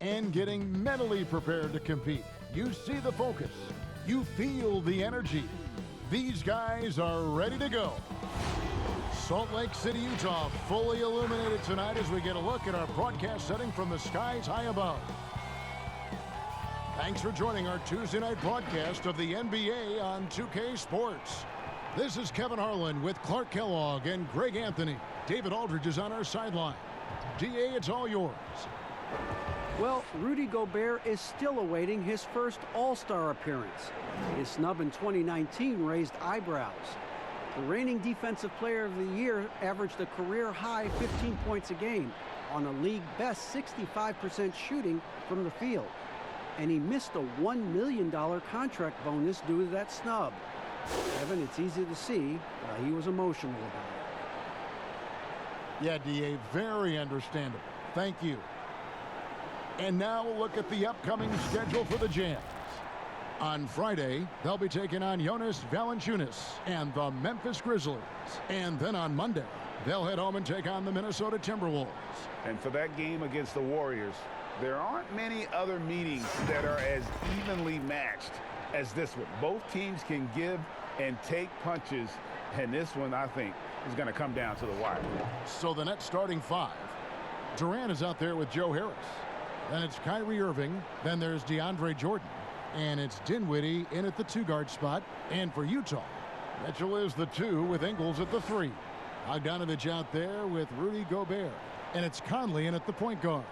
and getting mentally prepared to compete. You see the focus. You feel the energy. These guys are ready to go. Salt Lake City, Utah, fully illuminated tonight as we get a look at our broadcast setting from the skies high above. Thanks for joining our Tuesday night broadcast of the NBA on 2K Sports. This is Kevin Harlan with Clark Kellogg and Greg Anthony. David Aldridge is on our sideline. DA, it's all yours. Well, Rudy Gobert is still awaiting his first All-Star appearance. His snub in 2019 raised eyebrows. The reigning Defensive Player of the Year averaged a career-high 15 points a game on a league-best 65% shooting from the field. And he missed a $1 million contract bonus due to that snub. Evan, it's easy to see he was emotional about it. Yeah, DA, very understandable. Thank you. And now we'll look at the upcoming schedule for the Jazz. On Friday, they'll be taking on Jonas Valanciunas and the Memphis Grizzlies. And then on Monday, they'll head home and take on the Minnesota Timberwolves. And for that game against the Warriors, there aren't many other meetings that are as evenly matched as this one. Both teams can give and take punches, and this one, I think, is going to come down to the wire. So the Nets starting five. Durant is out there with Joe Harris. Then it's Kyrie Irving. Then there's DeAndre Jordan. And it's Dinwiddie in at the two-guard spot. And for Utah, Mitchell is the 2 with Ingles at the 3. Bogdanovich out there with Rudy Gobert. And it's Conley in at the point guard.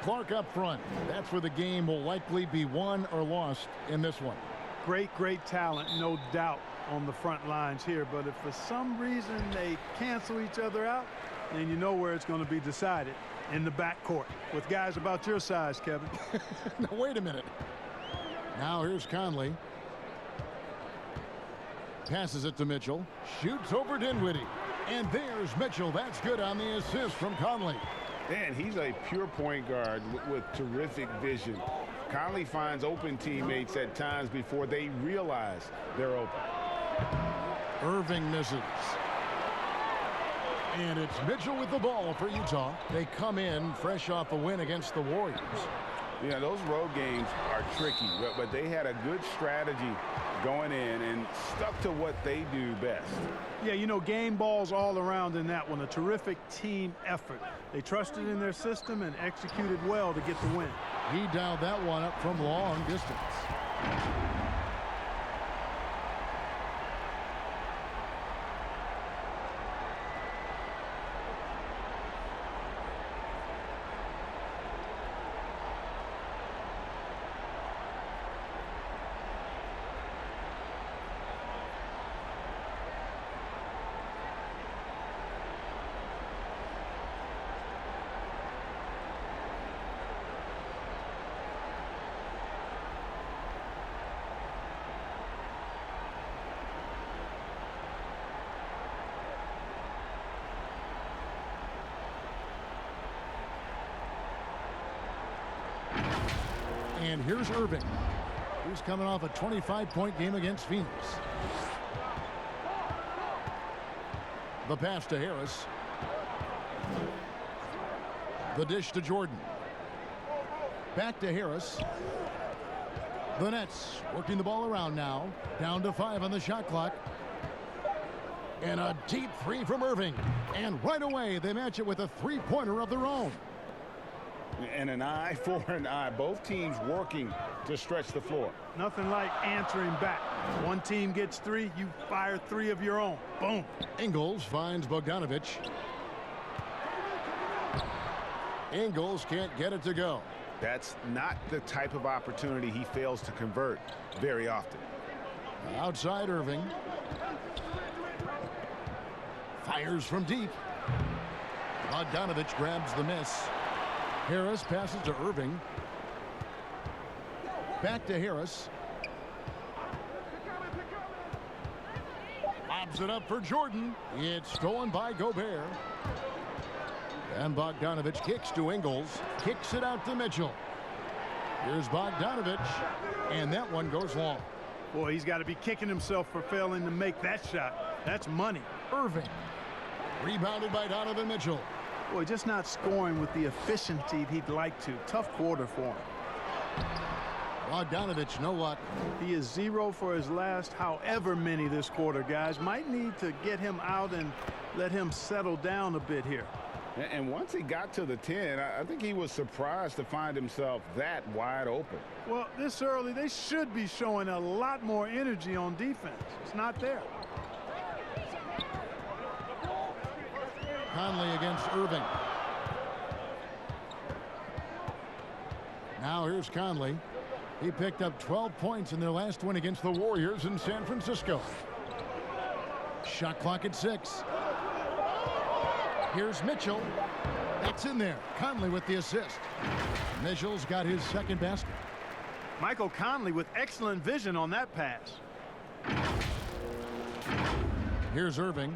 Clark up front. That's where the game will likely be won or lost in this one. Great talent, no doubt, on the front lines here. But if for some reason they cancel each other out, then you know where it's going to be decided, in the backcourt with guys about your size, Kevin. Now, wait a minute. Now here's Conley. Passes it to Mitchell. Shoots over Dinwiddie. And there's Mitchell. That's good on the assist from Conley. Man, he's a pure point guard with terrific vision. Conley finds open teammates at times before they realize they're open. Irving misses. And it's Mitchell with the ball for Utah. They come in fresh off a win against the Warriors. Yeah, those road games are tricky, but they had a good strategy going in and stuck to what they do best. Yeah, you know, game balls all around in that one. A terrific team effort. They trusted in their system and executed well to get the win. He dialed that one up from long distance. And here's Irving, who's coming off a 25-point game against Phoenix. The pass to Harris. The dish to Jordan. Back to Harris. The Nets working the ball around now. Down to 5 on the shot clock. And a deep 3 from Irving. And right away, they match it with a three-pointer of their own. And an eye for an eye. Both teams working to stretch the floor. Nothing like answering back. One team gets 3, you fire 3 of your own. Boom. Ingles finds Bogdanovich. Ingles can't get it to go. That's not the type of opportunity he fails to convert very often. Outside Irving. Fires from deep. Bogdanovich grabs the miss. Harris passes to Irving. Back to Harris. Lobs it up for Jordan. It's stolen by Gobert. And Bogdanovich kicks to Ingles. Kicks it out to Mitchell. Here's Bogdanovich. And that one goes long. Boy, he's got to be kicking himself for failing to make that shot. That's money. Irving. Rebounded by Donovan Mitchell. Boy, just not scoring with the efficiency he'd like to. Tough quarter for him. Bogdanovich, no luck. He is 0 for his last however many this quarter, guys. Might need to get him out and let him settle down a bit here. And once he got to the 10, I think he was surprised to find himself that wide open. Well, this early, they should be showing a lot more energy on defense. It's not there. Conley against Irving. Now here's Conley. He picked up 12 points in their last win against the Warriors in San Francisco. Shot clock at 6. Here's Mitchell. That's in there. Conley with the assist. Mitchell's got his second basket. Michael Conley with excellent vision on that pass. Here's Irving.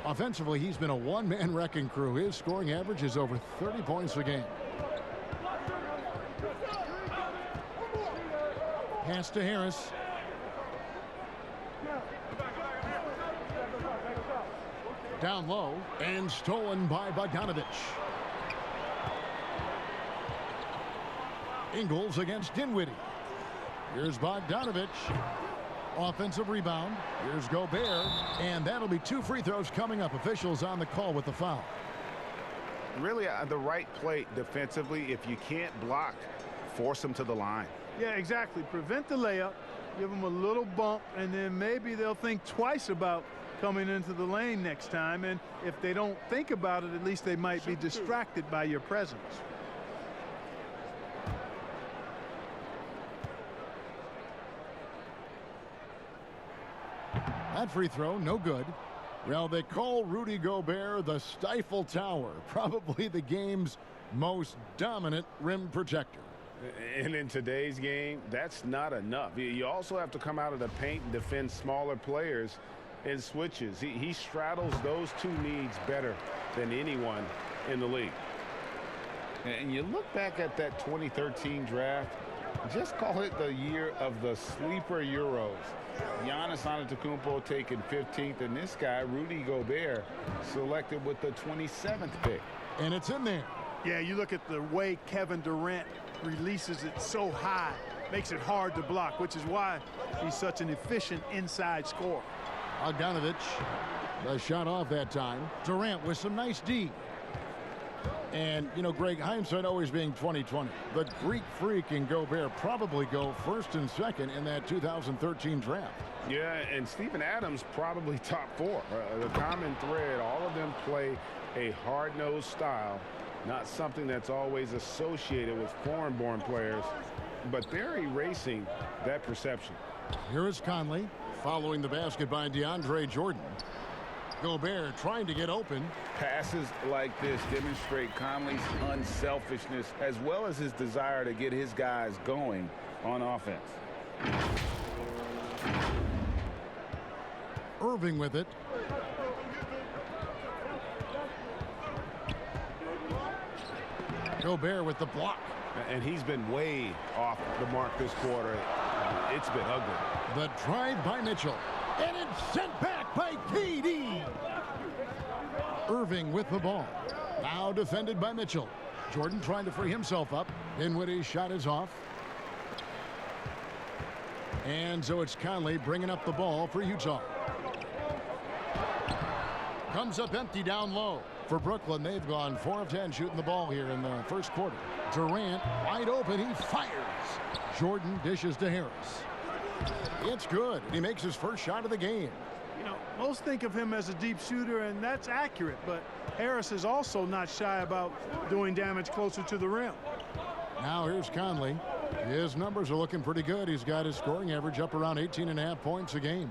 Offensively, he's been a one-man wrecking crew. His scoring average is over 30 points a game. Pass to Harris. Down low and stolen by Bogdanovich. Ingles against Dinwiddie. Here's Bogdanovich. Offensive rebound. Here's Gobert. And that'll be 2 free throws coming up. Officials on the call with the foul. Really the right play defensively. If you can't block, force them to the line. Yeah, exactly. Prevent the layup. Give them a little bump. And then maybe they'll think twice about coming into the lane next time. And if they don't think about it, at least they might be distracted by your presence. That free throw, no good. Well, they call Rudy Gobert the Stifle Tower, probably the game's most dominant rim protector. And in today's game, that's not enough. You also have to come out of the paint and defend smaller players in switches. He straddles those 2 needs better than anyone in the league. And you look back at that 2013 draft, just call it the year of the sleeper Euros. Giannis Antetokounmpo taken 15th, and this guy, Rudy Gobert, selected with the 27th pick. And it's in there. Yeah, you look at the way Kevin Durant releases it so high, makes it hard to block, which is why he's such an efficient inside scorer. Bogdanovich, the shot off that time. Durant with some nice D. And, you know, Greg, hindsight always being 20/20. The Greek Freak and Gobert probably go first and second in that 2013 draft. Yeah, and Steven Adams probably top 4. The common thread, all of them play a hard-nosed style, not something that's always associated with foreign-born players, but they're erasing that perception. Here is Conley following the basket by DeAndre Jordan. Gobert trying to get open. Passes like this demonstrate Conley's unselfishness as well as his desire to get his guys going on offense. Irving with it. Gobert with the block. And he's been way off the mark this quarter. It's been ugly. The drive by Mitchell. And it's sent back by KD. Irving with the ball. Now defended by Mitchell. Jordan trying to free himself up. Dinwiddie's shot is off. And so it's Conley bringing up the ball for Utah. Comes up empty down low. For Brooklyn, they've gone 4 of 10 shooting the ball here in the first quarter. Durant wide open. He fires. Jordan dishes to Harris. It's good. He makes his first shot of the game. You know, most think of him as a deep shooter, and that's accurate, but Harris is also not shy about doing damage closer to the rim. Now here's Conley. His numbers are looking pretty good. He's got his scoring average up around 18.5 points a game.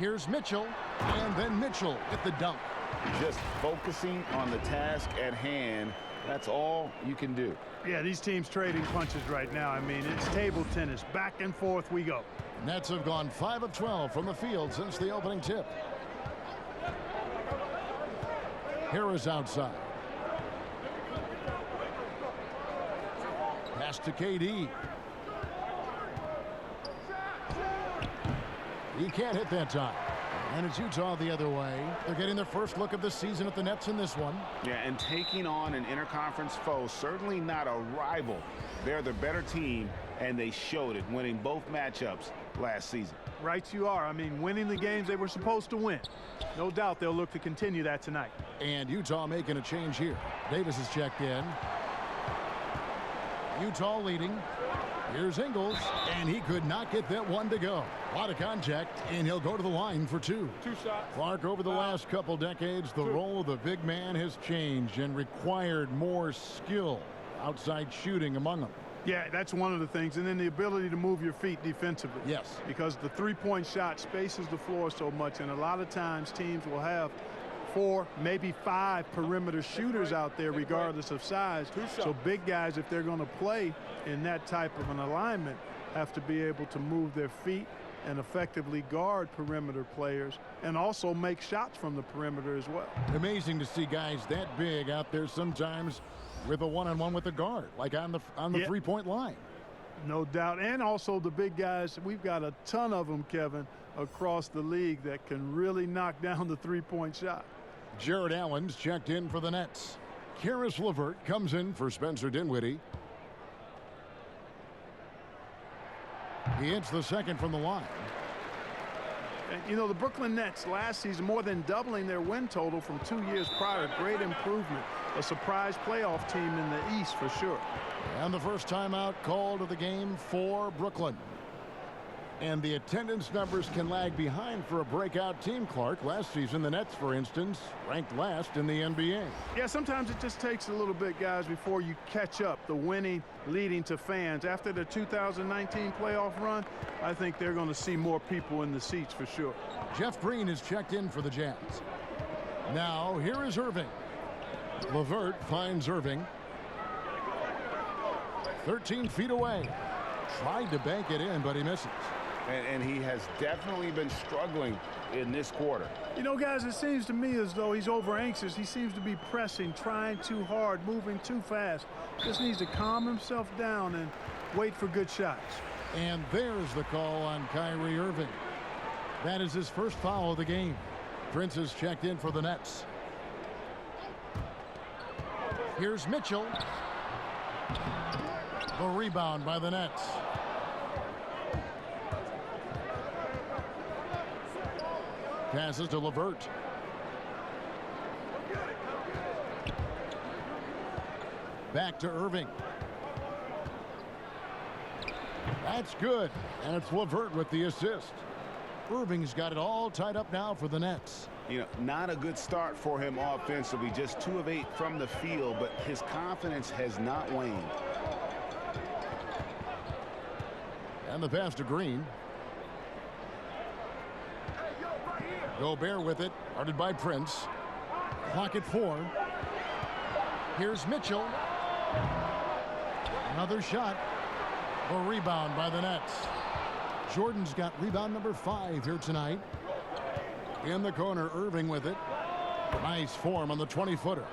Here's Mitchell, and then Mitchell with the dunk. Just focusing on the task at hand, that's all you can do. Yeah, these teams trading punches right now. I mean, it's table tennis. Back and forth we go. Nets have gone 5 of 12 from the field since the opening tip. Harris outside. Pass to KD. He can't hit that time. And it's Utah the other way. They're getting their first look of the season at the Nets in this one. Yeah, and taking on an interconference foe, certainly not a rival. They're the better team, and they showed it, winning both matchups last season. Right you are. I mean, winning the games they were supposed to win. No doubt they'll look to continue that tonight. And Utah making a change here. Davis is checked in. Utah leading. Here's Ingles, and he could not get that one to go. A lot of contact, and he'll go to the line for two. Two shots. Clark, over the last couple decades, the role of the big man has changed and required more skill outside shooting among them. Yeah, that's one of the things. And then the ability to move your feet defensively. Yes. Because the three-point shot spaces the floor so much, and a lot of times teams will have 4, maybe 5 perimeter shooters out there regardless of size. So big guys, if they're going to play in that type of an alignment, have to be able to move their feet and effectively guard perimeter players and also make shots from the perimeter as well. Amazing to see guys that big out there sometimes with a one-on-one with the guard, like on the three-point line. No doubt. And also the big guys, we've got a ton of them, Kevin, across the league that can really knock down the three-point shot. Jared Allen's checked in for the Nets. Karis LeVert comes in for Spencer Dinwiddie. He hits the second from the line. And, you know, the Brooklyn Nets last season more than doubling their win total from 2 years prior. Great improvement. A surprise playoff team in the East for sure. And the first timeout called of the game for Brooklyn. And the attendance numbers can lag behind for a breakout team, Clark. Last season, the Nets, for instance, ranked last in the NBA. Yeah, sometimes it just takes a little bit, guys, before you catch up. The winning leading to fans. After the 2019 playoff run, I think they're going to see more people in the seats for sure. Jeff Green is checked in for the Jazz. Now, here is Irving. LeVert finds Irving. 13 feet away. Tried to bank it in, but he misses. And he has definitely been struggling in this quarter. You know, guys, it seems to me as though he's over anxious. He seems to be pressing, trying too hard, moving too fast. Just needs to calm himself down and wait for good shots. And there's the call on Kyrie Irving. That is his first foul of the game. Prince is checked in for the Nets. Here's Mitchell. The rebound by the Nets. Passes to LeVert. Back to Irving. That's good. And it's LeVert with the assist. Irving's got it all tied up now for the Nets. You know, not a good start for him offensively. Just 2 of 8 from the field, but his confidence has not waned. And the pass to Green. Gobert with it, guarded by Prince. Clock at 4. Here's Mitchell. Another shot. A rebound by the Nets. Jordan's got rebound number 5 here tonight. In the corner, Irving with it. Nice form on the 20-footer.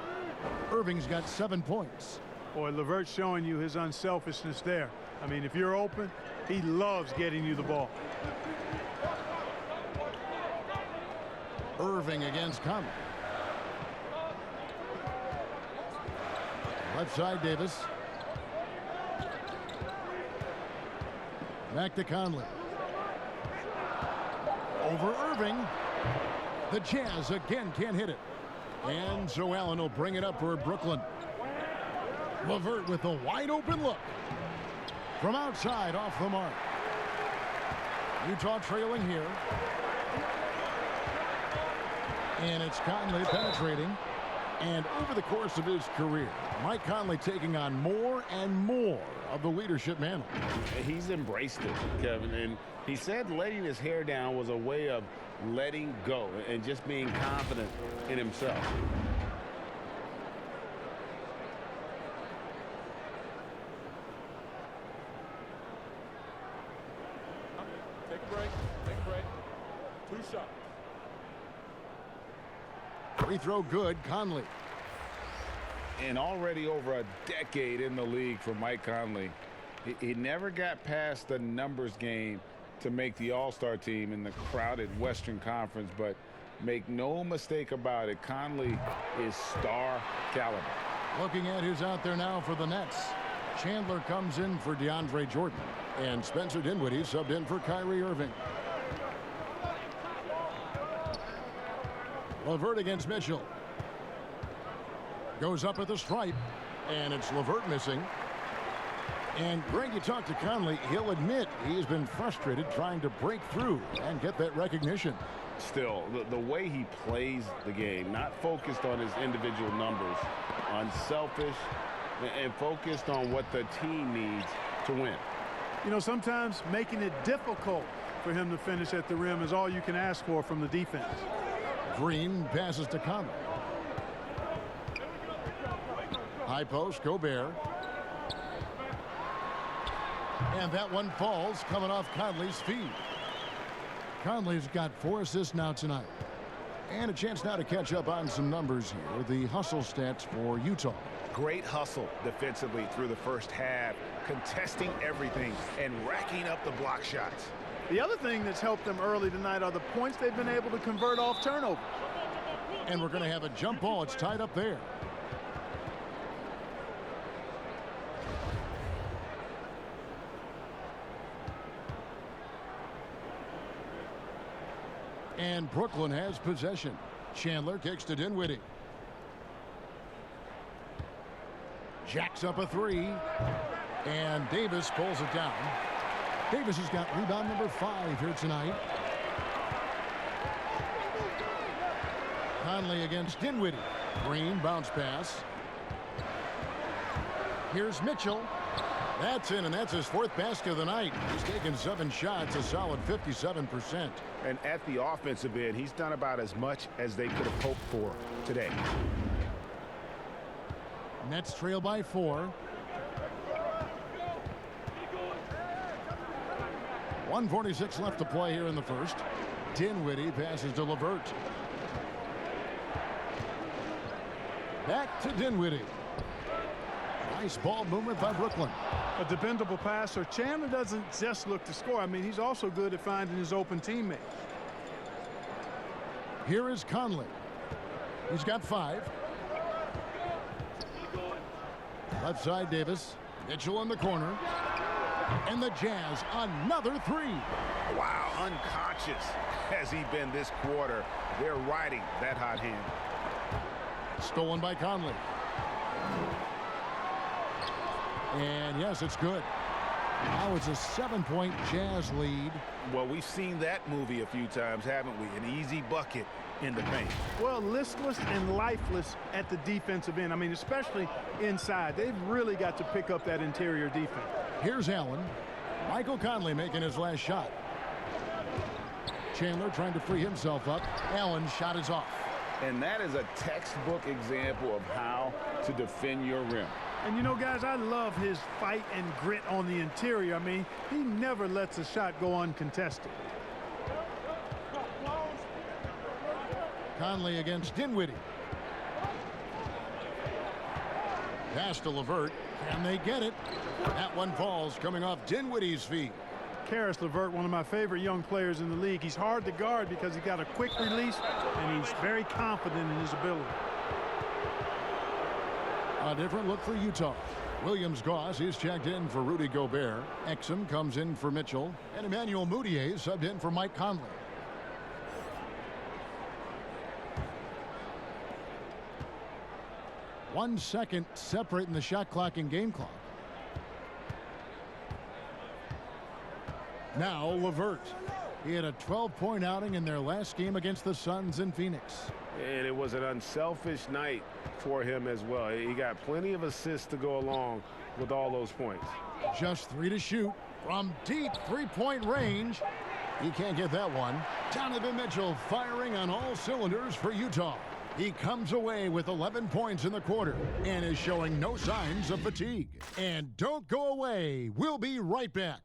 Irving's got 7 points. Boy, LeVert's showing you his unselfishness there. I mean, if you're open, he loves getting you the ball. Irving against Conley. Left side, Davis. Back to Conley. Over Irving. The Jazz again can't hit it. And so Allen will bring it up for Brooklyn. LeVert with a wide open look. From outside, off the mark. Utah trailing here. And it's Conley penetrating. And over the course of his career, Mike Conley taking on more and more of the leadership mantle. He's embraced it, Kevin. And he said letting his hair down was a way of letting go and just being confident in himself. Take a break. Take a break. 2 shots. Free throw good, Conley. And already over a decade in the league for Mike Conley. He never got past the numbers game to make the All-Star team in the crowded Western Conference, but make no mistake about it, Conley is star caliber. Looking at who's out there now for the Nets. Chandler comes in for DeAndre Jordan, and Spencer Dinwiddie subbed in for Kyrie Irving. LeVert against Mitchell. Goes up at the stripe, and it's LeVert missing. And Greg, you talk to Conley, he'll admit he's been frustrated trying to break through and get that recognition. Still, the way he plays the game, not focused on his individual numbers, unselfish, and focused on what the team needs to win. You know, sometimes making it difficult for him to finish at the rim is all you can ask for from the defense. Green passes to Conley. High post, Gobert. And that one falls, coming off Conley's feet. Conley's got 4 assists now tonight. And a chance now to catch up on some numbers here. The hustle stats for Utah. Great hustle defensively through the first half, contesting everything and racking up the block shots. The other thing that's helped them early tonight are the points they've been able to convert off turnovers. And we're going to have a jump ball. It's tied up there. And Brooklyn has possession. Chandler kicks to Dinwiddie. Jacks up a 3. And Davis pulls it down. Davis has got rebound number 5 here tonight. Conley against Dinwiddie. Green bounce pass. Here's Mitchell. That's in, and that's his 4th basket of the night. He's taken 7 shots, a solid 57%. And at the offensive end, he's done about as much as they could have hoped for today. Nets trail by 4. 1:46 left to play here in the first. Dinwiddie passes to LeVert. Back to Dinwiddie. Nice ball movement by Brooklyn. A dependable passer. Chandler doesn't just look to score. I mean, he's also good at finding his open teammates. Here is Conley. He's got 5. Left side, Davis. Mitchell in the corner. And the Jazz, another 3. Wow, unconscious has he been this quarter. They're riding that hot hand. Stolen by Conley. And yes, it's good. Now it's a 7-point Jazz lead. Well, we've seen that movie a few times, haven't we? An easy bucket in the paint. Well, listless and lifeless at the defensive end. I mean, especially inside. They've really got to pick up that interior defense. Here's Allen. Michael Conley making his last shot. Chandler trying to free himself up. Allen's shot is off. And that is a textbook example of how to defend your rim. And you know, guys, I love his fight and grit on the interior. I mean, he never lets a shot go uncontested. Conley against Dinwiddie. Pass to LeVert. Can they get it? That one falls, coming off Dinwiddie's feet. Karis LeVert, one of my favorite young players in the league. He's hard to guard because he's got a quick release, and he's very confident in his ability. A different look for Utah. Williams-Goss is checked in for Rudy Gobert. Exum comes in for Mitchell. And Emmanuel Mudiay subbed in for Mike Conley. One second separating the shot clock and game clock. Now LeVert. He had a 12-point outing in their last game against the Suns in Phoenix. And it was an unselfish night for him as well. He got plenty of assists to go along with all those points. Just 3 to shoot from deep 3-point range. He can't get that one. Donovan Mitchell firing on all cylinders for Utah. He comes away with 11 points in the quarter and is showing no signs of fatigue. And don't go away. We'll be right back.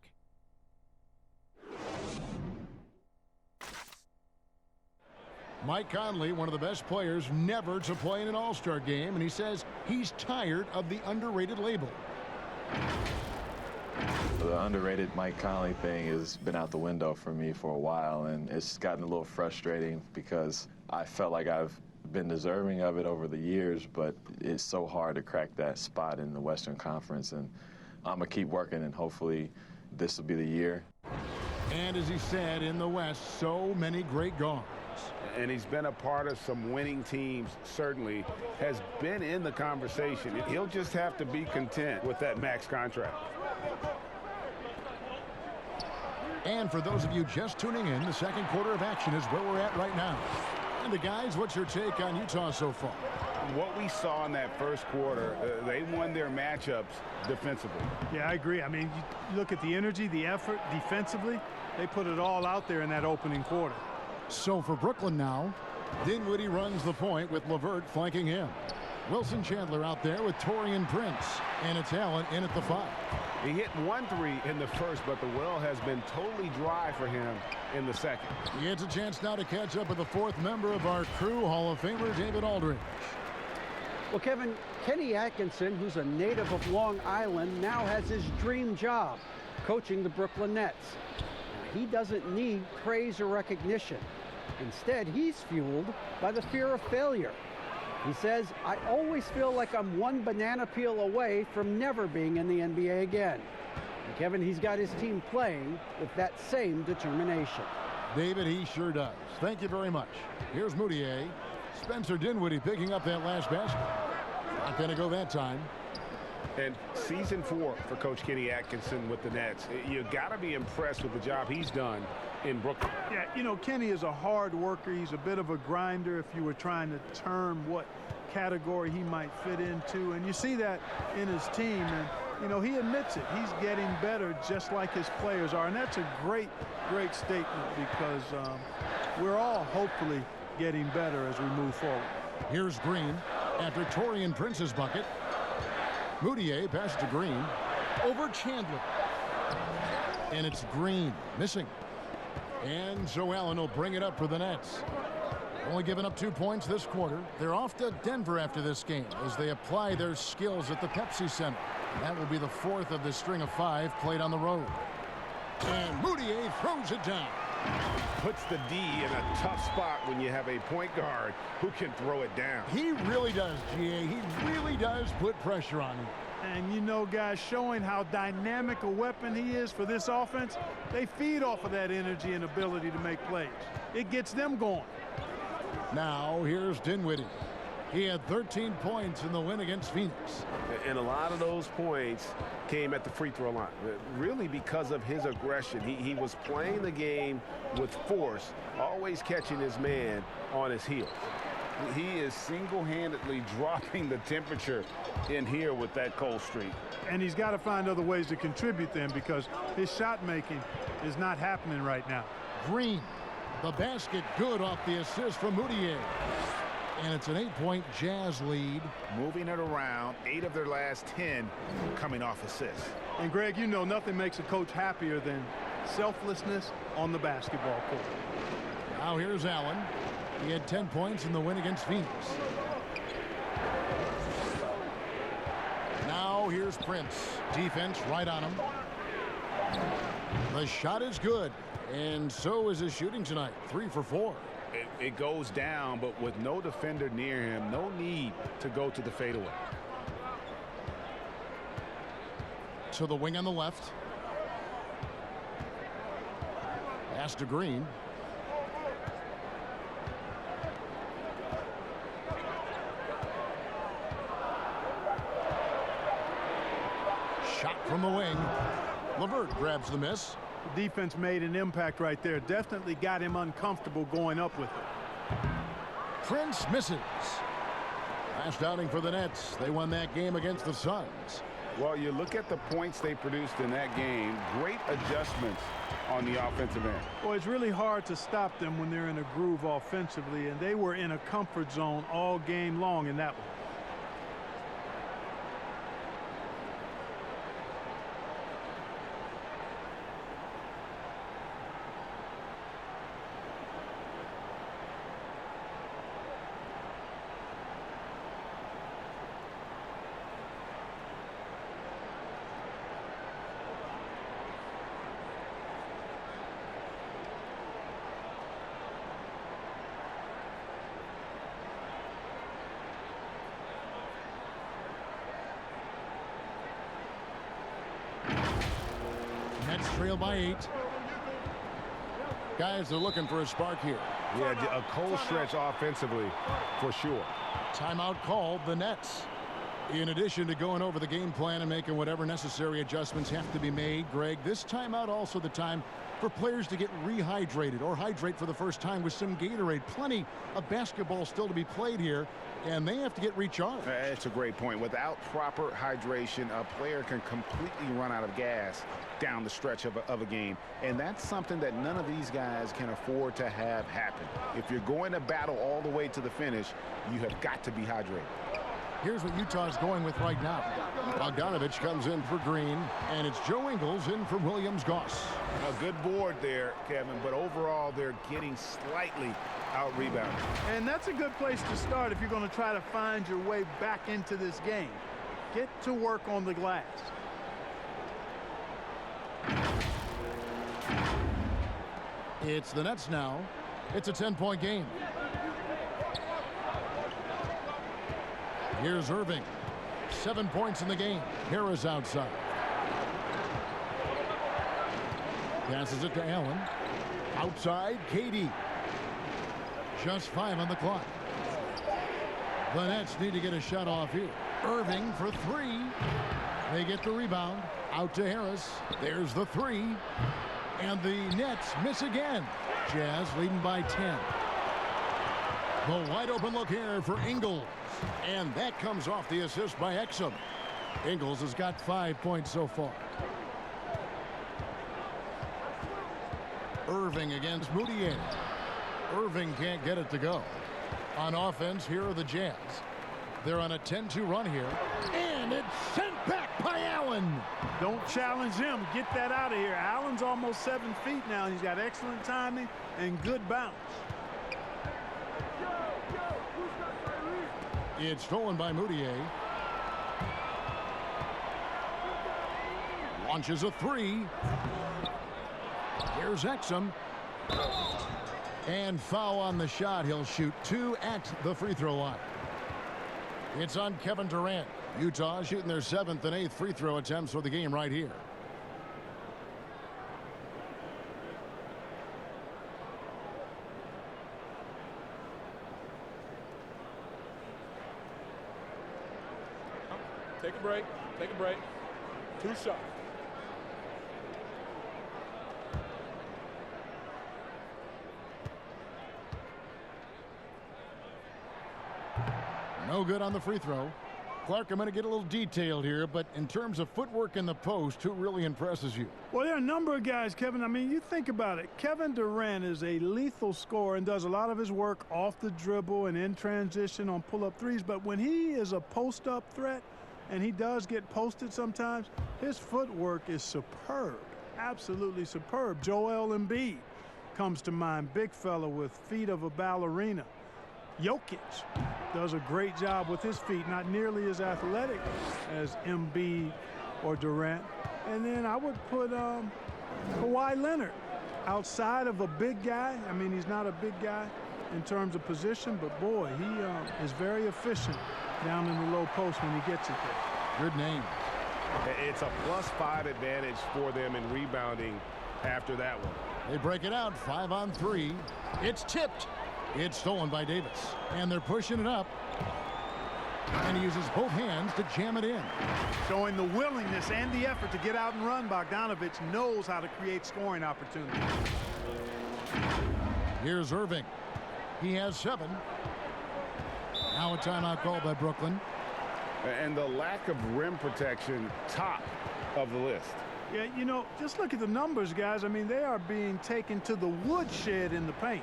Mike Conley, one of the best players never to play in an All-Star game, and he says he's tired of the underrated label. The underrated Mike Conley thing has been out the window for me for a while, and it's gotten a little frustrating because I felt like I've been deserving of it over the years, but it's so hard to crack that spot in the Western Conference, and I'm going to keep working, and hopefully this will be the year. And as he said, in the West, so many great guards. And he's been a part of some winning teams, certainly has been in the conversation. He'll just have to be content with that max contract. And for those of you just tuning in, the second quarter of action is where we're at right now. And the guys, what's your take on Utah so far? What we saw in that first quarter, they won their matchups defensively. Yeah, I agree. I mean, you look at the energy, the effort defensively, they put it all out there in that opening quarter. So for Brooklyn now, Dinwiddie runs the point with LeVert flanking him. Wilson Chandler out there with Taurean Prince, and it's Allen in at the 5. He hit 1 3 in the first, but the well has been totally dry for him in the second. He gets a chance now to catch up with the 4th member of our crew, Hall of Famer David Aldridge. Well, Kevin, Kenny Atkinson, who's a native of Long Island, now has his dream job, coaching the Brooklyn Nets. Now, he doesn't need praise or recognition. Instead, he's fueled by the fear of failure. He says, I always feel like I'm one banana peel away from never being in the NBA again. And Kevin, he's got his team playing with that same determination. David, he sure does. Thank you very much. Here's Moutier. Spencer Dinwiddie picking up that last basket. Not going to go that time. And season 4 for Coach Kenny Atkinson with the Nets. You got to be impressed with the job he's done in Brooklyn. Yeah, you know, Kenny is a hard worker. He's a bit of a grinder if you were trying to term what category he might fit into. And you see that in his team. And, you know, he admits it. He's getting better just like his players are. And that's a great, great statement because we're all hopefully getting better as we move forward. Here's Green after Taurean Prince's bucket. Moutier passes to Green over Chandler. And it's Green missing. And so Allen will bring it up for the Nets. Only giving up 2 points this quarter. They're off to Denver after this game as they apply their skills at the Pepsi Center. That will be the 4th of the string of 5 played on the road. And Moutier throws it down. Puts the D in a tough spot when you have a point guard who can throw it down. He really does, GA. He really does put pressure on him. And, you know, guys, showing how dynamic a weapon he is for this offense, they feed off of that energy and ability to make plays. It gets them going. Now, here's Dinwiddie. He had 13 points in the win against Phoenix. And a lot of those points came at the free throw line, really because of his aggression. He was playing the game with force, always catching his man on his heels. He is single-handedly dropping the temperature in here with that cold streak. And he's got to find other ways to contribute then because his shot making is not happening right now. Green, the basket good off the assist from Moutier. And it's an 8-point Jazz lead. Moving it around, 8 of their last 10 coming off assists. And Greg, you know nothing makes a coach happier than selflessness on the basketball court. Now here's Allen. He had 10 points in the win against Phoenix. Now here's Prince. Defense right on him. The shot is good. And so is his shooting tonight. 3 for 4. It goes down, but with no defender near him, no need to go to the fadeaway. To the wing on the left. Pass to Green. Shot from the wing. LeVert grabs the miss. The defense made an impact right there. Definitely got him uncomfortable going up with it. Prince misses. Last outing for the Nets. They won that game against the Suns. Well, you look at the points they produced in that game. Great adjustments on the offensive end. Well, it's really hard to stop them when they're in a groove offensively, and they were in a comfort zone all game long in that one. Nets trail by 8. Guys, they're looking for a spark here. Yeah, a cold stretch offensively for sure. Timeout called, the Nets. In addition to going over the game plan and making whatever necessary adjustments have to be made, Greg, this timeout also the time for players to get rehydrated or hydrate for the first time with some Gatorade. Plenty of basketball still to be played here, and they have to get recharged. That's a great point. Without proper hydration, a player can completely run out of gas down the stretch of a game, and that's something that none of these guys can afford to have happen. If you're going to battle all the way to the finish, you have got to be hydrated. Here's what Utah's going with right now. Bogdanovich comes in for Green, and it's Joe Ingles in for Williams-Goss. A good board there, Kevin, but overall they're getting slightly out-rebounded. And that's a good place to start if you're going to try to find your way back into this game. Get to work on the glass. It's the Nets now. It's a 10-point game. Here's Irving. 7 points in the game. Harris outside. Passes it to Allen. Outside, KD. Just 5 on the clock. The Nets need to get a shot off here. Irving for 3. They get the rebound. Out to Harris. There's the 3. And the Nets miss again. Jazz leading by 10. The wide open look here for Ingles. And that comes off the assist by Exum. Ingles has got 5 points so far. Irving against Moutier. Irving can't get it to go. On offense, here are the Jazz. They're on a 10-2 run here. And it's sent back by Allen. Don't challenge him. Get that out of here. Allen's almost 7 feet now. He's got excellent timing and good bounce. It's stolen by Moutier. Launches a 3. Here's Exum. And foul on the shot. He'll shoot 2 at the free throw line. It's on Kevin Durant. Utah shooting their 7th and 8th free throw attempts for the game right here. Take a break. Take a break. 2 shots. No good on the free throw. Clark, I'm going to get a little detailed here, but in terms of footwork in the post, who really impresses you? Well, there are a number of guys, Kevin. I mean, you think about it. Kevin Durant is a lethal scorer and does a lot of his work off the dribble and in transition on pull-up threes. But when he is a post-up threat, and he does get posted sometimes, his footwork is superb, absolutely superb. Joel Embiid comes to mind, big fella with feet of a ballerina. Jokic does a great job with his feet, not nearly as athletic as Embiid or Durant. And then I would put Kawhi Leonard outside of a big guy. I mean, he's not a big guy in terms of position, but boy, he is very efficient down in the low post when he gets it there. Good name. It's a +5 advantage for them in rebounding after that one. They break it out 5 on 3. It's tipped. It's stolen by Davis. And they're pushing it up. And he uses both hands to jam it in. Showing the willingness and the effort to get out and run, Bogdanovich knows how to create scoring opportunities. Here's Irving. He has 7. Now a timeout called by Brooklyn. And the lack of rim protection, top of the list. Yeah, you know, just look at the numbers, guys. I mean, they are being taken to the woodshed in the paint.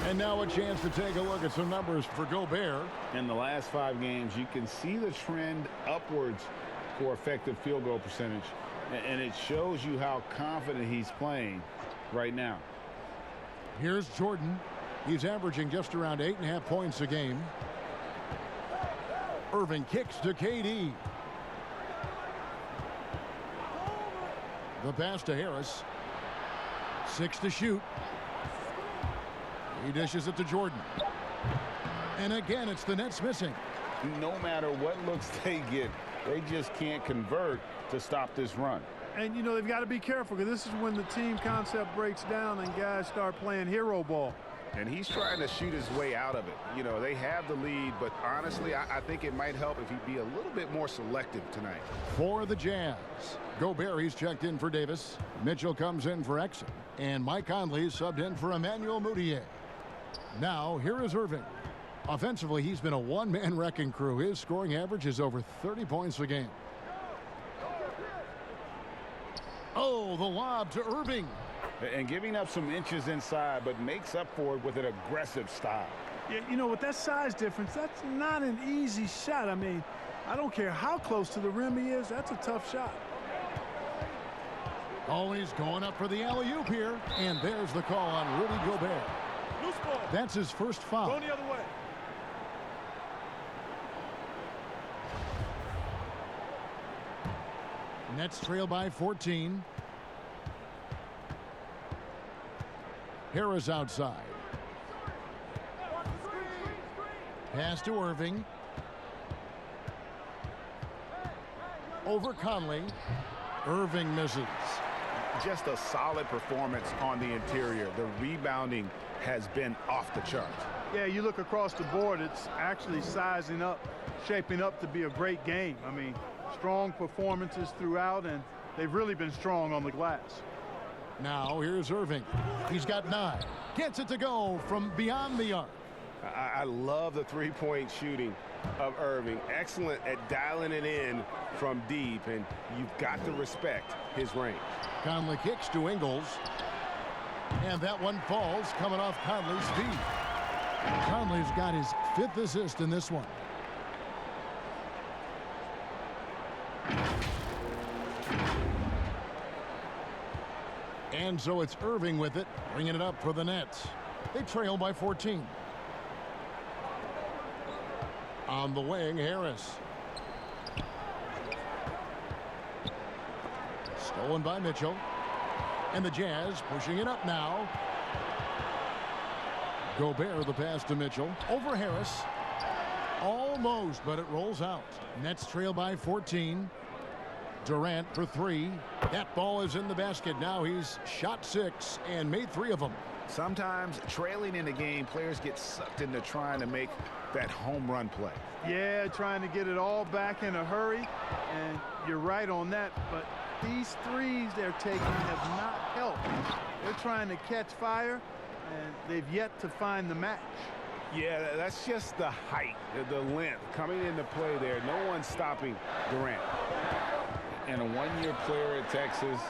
And now a chance to take a look at some numbers for Gobert. In the last 5 games, you can see the trend upwards for effective field goal percentage. And it shows you how confident he's playing right now. Here's Jordan. He's averaging just around 8.5 points a game. Irving kicks to KD. The pass to Harris. 6 to shoot. He dishes it to Jordan. And again, it's the Nets missing. No matter what looks they get, they just can't convert to stop this run. And, you know, they've got to be careful because this is when the team concept breaks down and guys start playing hero ball. And he's trying to shoot his way out of it. You know, they have the lead, but honestly, I think it might help if he'd be a little bit more selective tonight. For the Jazz, Gobert, he's checked in for Davis. Mitchell comes in for Exum. And Mike Conley subbed in for Emmanuel Mudiay. Now, here is Irving. Offensively, he's been a one-man wrecking crew. His scoring average is over 30 points a game. Oh, the lob to Irving. And giving up some inches inside, but makes up for it with an aggressive style. Yeah, you know, with that size difference, that's not an easy shot. I mean, I don't care how close to the rim he is. That's a tough shot. Oh, he's going up for the alley-oop here. And there's the call on Rudy Gobert. Loose ball. That's his first foul. Going the other way. Nets trail by 14. Harris outside. Pass to Irving. Over Conley. Irving misses. Just a solid performance on the interior. The rebounding has been off the charts. Yeah, you look across the board, it's actually sizing up, shaping up to be a great game. I mean, strong performances throughout, and they've really been strong on the glass. Now here's Irving. He's got 9. Gets it to go from beyond the arc. I love the three-point shooting of Irving. Excellent at dialing it in from deep, and you've got to respect his range. Conley kicks to Ingles. And that one falls coming off Conley's feet. Conley's got his 5th assist in this one. And so it's Irving with it, bringing it up for the Nets. They trail by 14. On the wing, Harris. Stolen by Mitchell. And the Jazz pushing it up now. Gobert the pass to Mitchell. Over Harris. Almost, but it rolls out. Nets trail by 14. Durant for 3. That ball is in the basket. Now he's shot 6 and made 3 of them. Sometimes trailing in the game, players get sucked into trying to make that home run play. Yeah, trying to get it all back in a hurry, and you're right on that, but these threes they're taking have not helped. They're trying to catch fire, and they've yet to find the match. Yeah, that's just the height, the length coming into play there. No one's stopping Durant. And a one-year player at Texas,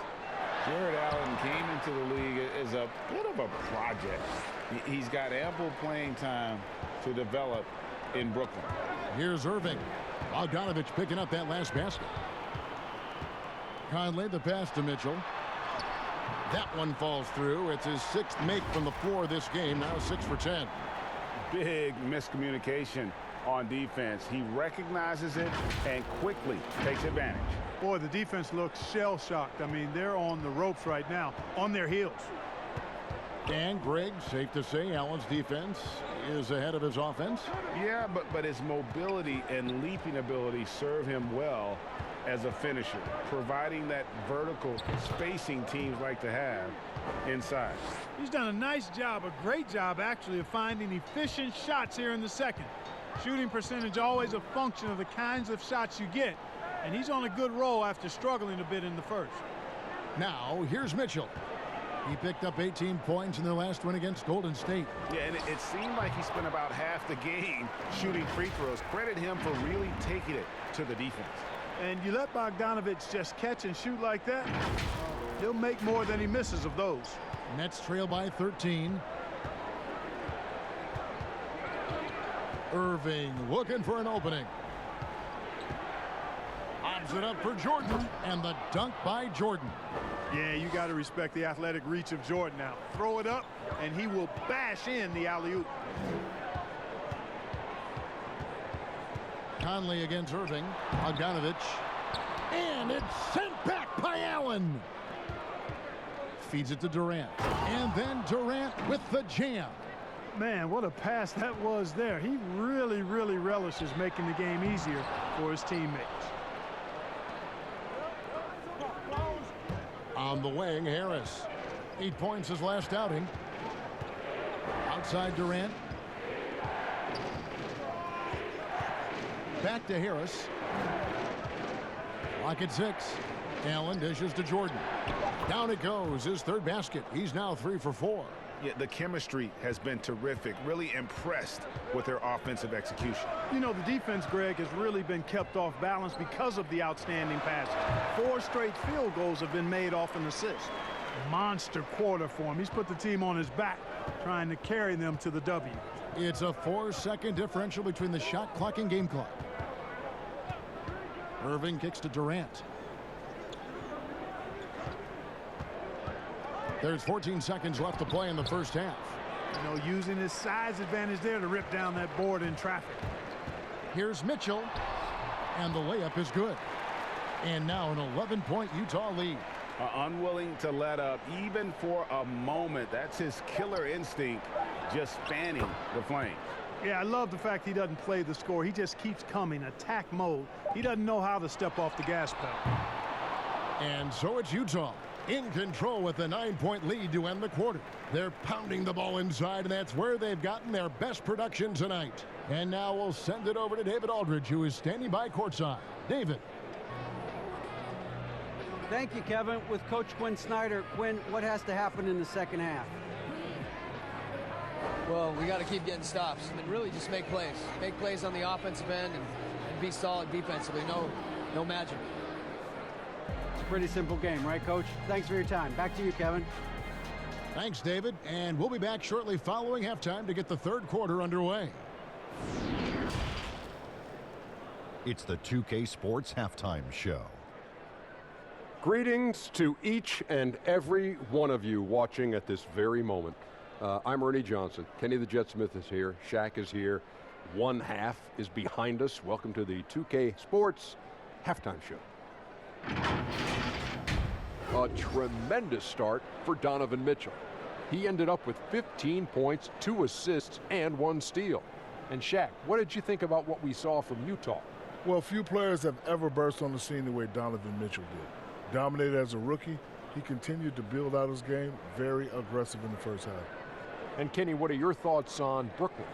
Jared Allen came into the league as a bit of a project. He's got ample playing time to develop in Brooklyn. Here's Irving. Bogdanovich picking up that last basket. Conley the pass to Mitchell. That one falls through. It's his 6th make from the floor this game. Now 6 for 10. Big miscommunication on defense. He recognizes it and quickly takes advantage. Boy, the defense looks shell-shocked. I mean, they're on the ropes right now, on their heels. And Greg, safe to say, Allen's defense is ahead of his offense. Yeah, but his mobility and leaping ability serve him well as a finisher, providing that vertical spacing teams like to have inside. He's done a nice job, a great job actually, of finding efficient shots here in the second. Shooting percentage always a function of the kinds of shots you get, and he's on a good roll after struggling a bit in the first. Now here's Mitchell. He picked up 18 points in their last win against Golden State. Yeah, and it seemed like he spent about half the game shooting free throws. Credit him for really taking it to the defense. And you let Bogdanovich just catch and shoot like that, he'll make more than he misses of those. Nets trail by 13. Irving looking for an opening. Lobs it up for Jordan, and the dunk by Jordan. Yeah, you got to respect the athletic reach of Jordan now. Throw it up, and he will bash in the alley-oop. Conley against Irving. Bogdanovich. And it's sent back by Allen. Feeds it to Durant. And then Durant with the jam. Man, what a pass that was there. He really, really relishes making the game easier for his teammates. On the wing, Harris. 8 points his last outing. Outside Durant. Back to Harris. Lock at 6. Allen dishes to Jordan. Down it goes. His third basket. He's now 3 for 4. Yeah, the chemistry has been terrific. Really impressed with their offensive execution. You know, the defense, Greg, has really been kept off balance because of the outstanding passes. 4 straight field goals have been made off an assist. Monster quarter for him. He's put the team on his back, trying to carry them to the W. It's a 4-second differential between the shot clock and game clock. Irving kicks to Durant. There's 14 seconds left to play in the first half. You know, using his size advantage there to rip down that board in traffic. Here's Mitchell, and the layup is good. And now an 11-point Utah lead. Unwilling to let up even for a moment. That's his killer instinct, just fanning the flames. Yeah, I love the fact he doesn't play the score. He just keeps coming, attack mode. He doesn't know how to step off the gas pedal. And so it's Utah in control with a 9-point lead to end the quarter. They're pounding the ball inside, and that's where they've gotten their best production tonight. And now we'll send it over to David Aldridge, who is standing by courtside. David. Thank you, Kevin. With Coach Quinn Snyder, Quinn, what has to happen in the second half? Well, we got to keep getting stops and really just make plays. Make plays on the offensive end and be solid defensively. No magic. It's a pretty simple game, right, Coach? Thanks for your time. Back to you, Kevin. Thanks, David. And we'll be back shortly following halftime to get the third quarter underway. It's the 2K Sports Halftime Show. Greetings to each and every one of you watching at this very moment. I'm Ernie Johnson. Kenny the Jet Smith is here. Shaq is here. One half is behind us. Welcome to the 2K Sports Halftime Show. A tremendous start for Donovan Mitchell. He ended up with 15 points, 2 assists, and 1 steal. And Shaq, what did you think about what we saw from Utah? Well, few players have ever burst on the scene the way Donovan Mitchell did. Dominated as a rookie, he continued to build out his game, very aggressive in the first half. And Kenny, what are your thoughts on Brooklyn?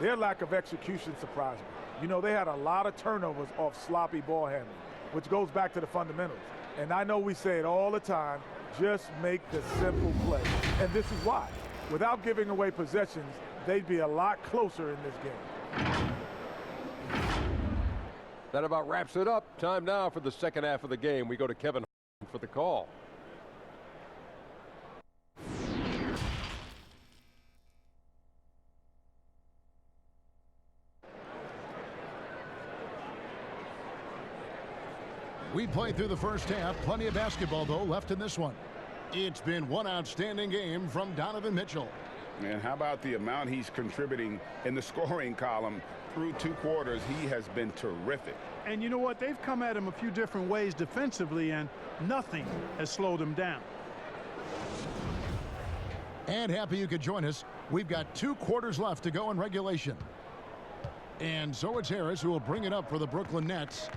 Their lack of execution surprised me. You know, they had a lot of turnovers off sloppy ball handling, which goes back to the fundamentals. And I know we say it all the time, just make the simple play. And this is why. Without giving away possessions, they'd be a lot closer in this game. That about wraps it up. Time now for the second half of the game. We go to Kevin for the call. We played through the first half. Plenty of basketball, though, left in this one. It's been one outstanding game from Donovan Mitchell. And how about the amount he's contributing in the scoring column through 2 quarters? He has been terrific. And you know what? They've come at him a few different ways defensively, and nothing has slowed him down. And happy you could join us. We've got 2 quarters left to go in regulation. And so it's Harris who will bring it up for the Brooklyn Nets.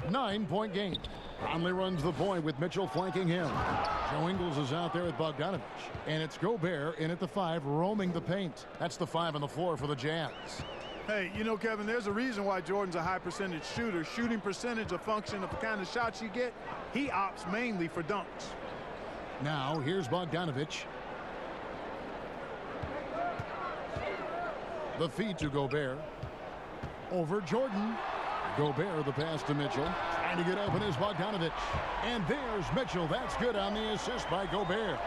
9-point game. Conley runs the point with Mitchell flanking him. Joe Ingles is out there with Bogdanovich. And it's Gobert in at the 5, roaming the paint. That's the 5 on the floor for the Jazz. Hey, you know, Kevin, there's a reason why Jordan's a high percentage shooter. Shooting percentage a function of the kind of shots you get. He opts mainly for dunks. Now, here's Bogdanovich. The feed to Gobert. Over Jordan. Gobert, the pass to Mitchell. Trying to get open is Bogdanovich. And there's Mitchell. That's good on the assist by Gobert.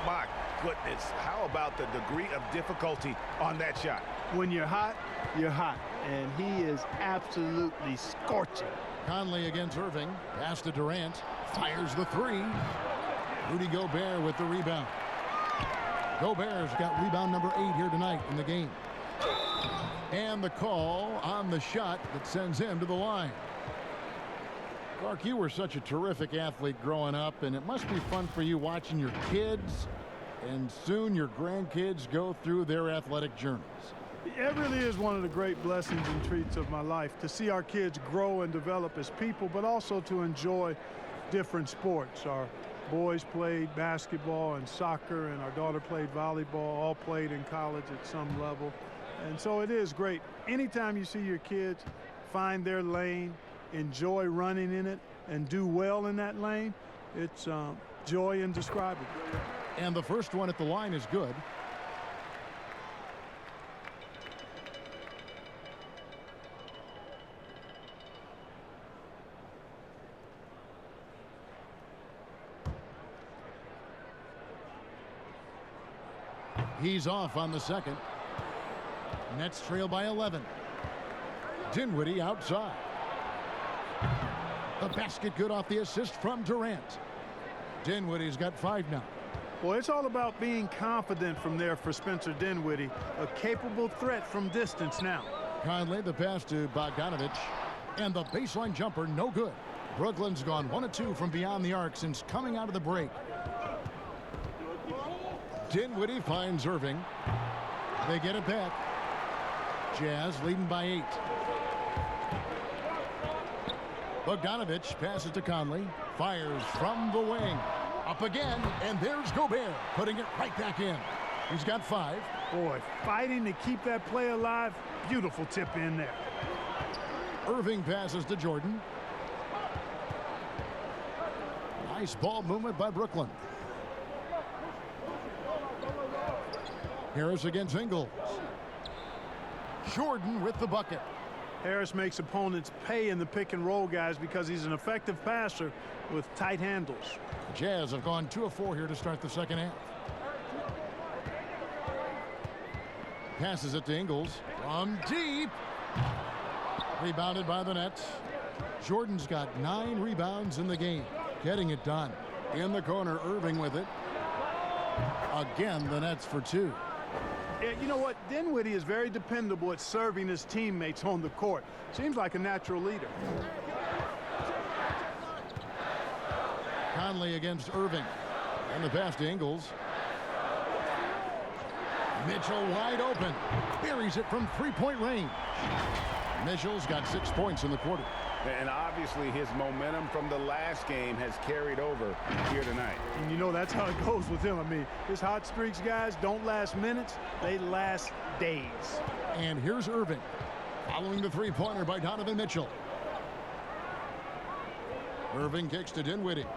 My goodness, how about the degree of difficulty on that shot? When you're hot, you're hot. And he is absolutely scorching. Conley against Irving. Pass to Durant. Fires the 3. Rudy Gobert with the rebound. Gobert's got rebound number 8 here tonight in the game. And the call on the shot that sends him to the line. Clark, you were such a terrific athlete growing up, and it must be fun for you watching your kids and soon your grandkids go through their athletic journeys. It really is one of the great blessings and treats of my life to see our kids grow and develop as people, but also to enjoy different sports. Our boys played basketball and soccer, and our daughter played volleyball, all played in college at some level. And so it is great. Anytime you see your kids find their lane, enjoy running in it, and do well in that lane, it's joy indescribable. And the first one at the line is good. He's off on the second. Nets trail by 11. Dinwiddie outside. The basket good off the assist from Durant. Dinwiddie's got 5 now. Well, it's all about being confident from there for Spencer Dinwiddie, a capable threat from distance now. Conley, the pass to Bogdanovich, and the baseline jumper, no good. Brooklyn's gone 1 of 2 from beyond the arc since coming out of the break. Dinwiddie finds Irving. They get it back. Jazz leading by 8. Bogdanovich passes to Conley. Fires from the wing. Up again, and there's Gobert, putting it right back in. He's got 5. Boy, fighting to keep that play alive. Beautiful tip in there. Irving passes to Jordan. Nice ball movement by Brooklyn. Harris against Ingles. Jordan with the bucket. Harris makes opponents pay in the pick and roll, guys, because he's an effective passer with tight handles. Jazz have gone 2 of 4 here to start the second half. Passes it to Ingles from deep. Rebounded by the Nets. Jordan's got 9 rebounds in the game. Getting it done. In the corner, Irving with it. Again, the Nets for 2. Yeah, you know what? Dinwiddie is very dependable at serving his teammates on the court. Seems like a natural leader. Conley against Irving. And the pass to Ingles. Mitchell wide open. Buries it from 3-point range. Mitchell's got 6 points in the quarter. And obviously his momentum from the last game has carried over here tonight. And you know that's how it goes with him. I mean, his hot streaks, guys, don't last minutes. They last days. And here's Irving. Following the 3-pointer by Donovan Mitchell. Irving kicks to Dinwiddie.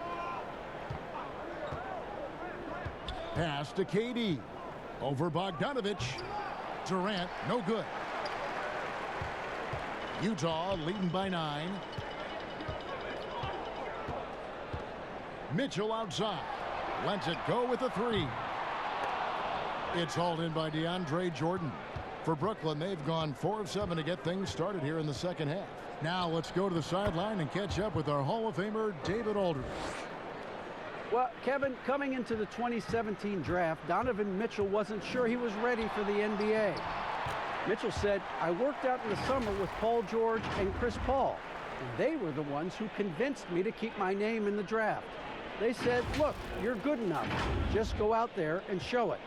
Pass to KD. Over Bogdanovich. Durant, no good. Utah leading by 9. Mitchell outside. Lets it go with a 3. It's hauled in by DeAndre Jordan. For Brooklyn, they've gone 4 of 7 to get things started here in the second half. Now let's go to the sideline and catch up with our Hall of Famer, David Aldridge. Well, Kevin, coming into the 2017 draft, Donovan Mitchell wasn't sure he was ready for the NBA. Mitchell said, "I worked out in the summer with Paul George and Chris Paul, and they were the ones who convinced me to keep my name in the draft. They said, look, you're good enough. Just go out there and show it."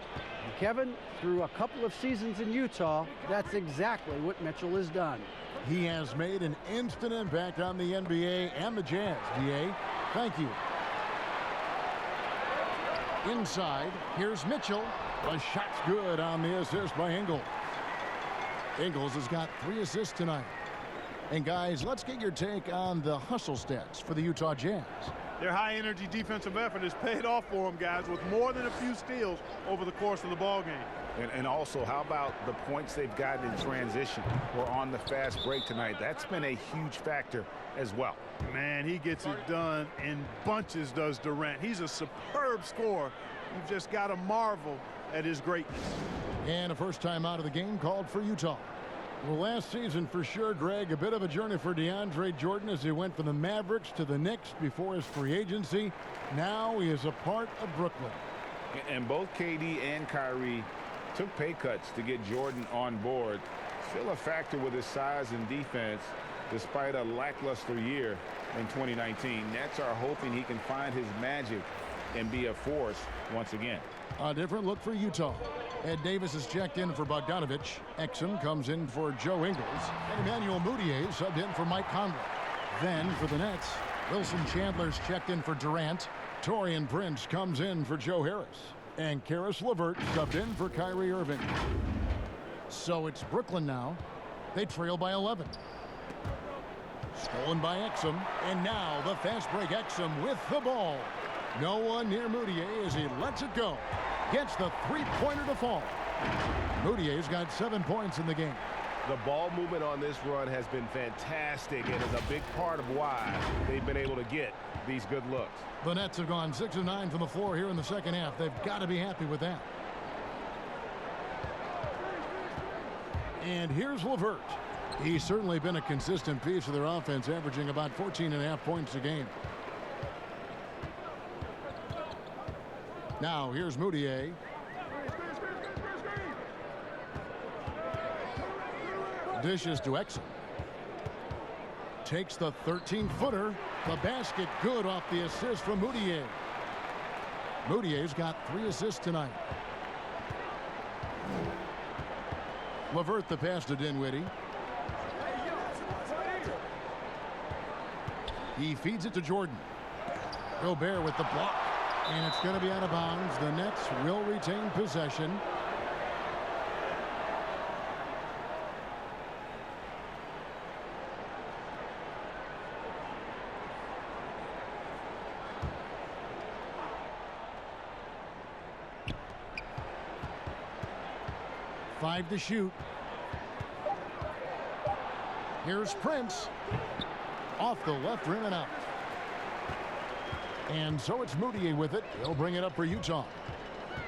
And Kevin, through a couple of seasons in Utah, that's exactly what Mitchell has done. He has made an instant impact on the NBA and the Jazz. DA, thank you. Inside, here's Mitchell. The shot's good on the assist by Ingles. Ingles has got 3 assists tonight. And guys, let's get your take on the hustle stats for the Utah Jazz. Their high-energy defensive effort has paid off for them, guys, with more than a few steals over the course of the ballgame. And also, how about the points they've gotten in transition or on the fast break tonight? That's been a huge factor as well. Man, he gets it done in bunches, does Durant. He's a superb scorer. You've just got to marvel at his greatness. And a first time out of the game called for Utah. Well, last season for sure, Greg, a bit of a journey for DeAndre Jordan as he went from the Mavericks to the Knicks before his free agency. Now he is a part of Brooklyn. And both KD and Kyrie took pay cuts to get Jordan on board. Still a factor with his size and defense despite a lackluster year in 2019. Nets are hoping he can find his magic and be a force once again. A different look for Utah. Ed Davis is checked in for Bogdanovich. Exum comes in for Joe Ingles. And Emmanuel Mudiay subbed in for Mike Conley. Then for the Nets, Wilson Chandler's checked in for Durant. Taurean Prince comes in for Joe Harris. And Karis LeVert subbed in for Kyrie Irving. So it's Brooklyn now. They trail by 11. Stolen by Exum. And now the fast break Exum with the ball. No one near Mudiay as he lets it go. Gets the three-pointer to fall. Mudiay's got 7 points in the game. The ball movement on this run has been fantastic and is a big part of why they've been able to get these good looks. The Nets have gone 6 of 9 from the floor here in the second half. They've got to be happy with that. And here's LeVert. He's certainly been a consistent piece of their offense, averaging about 14.5 points a game. Now here's Mudiay. Dishes to Exum. Takes the 13-footer. The basket good off the assist from Mudiay. Mudiay's got 3 assists tonight. LeVert the pass to Dinwiddie. He feeds it to Jordan. Gobert with the block. And it's going to be out of bounds. The Nets will retain possession. Five to shoot. Here's Prince. Off the left rim and out. And so it's Mudiay with it. He'll bring it up for Utah.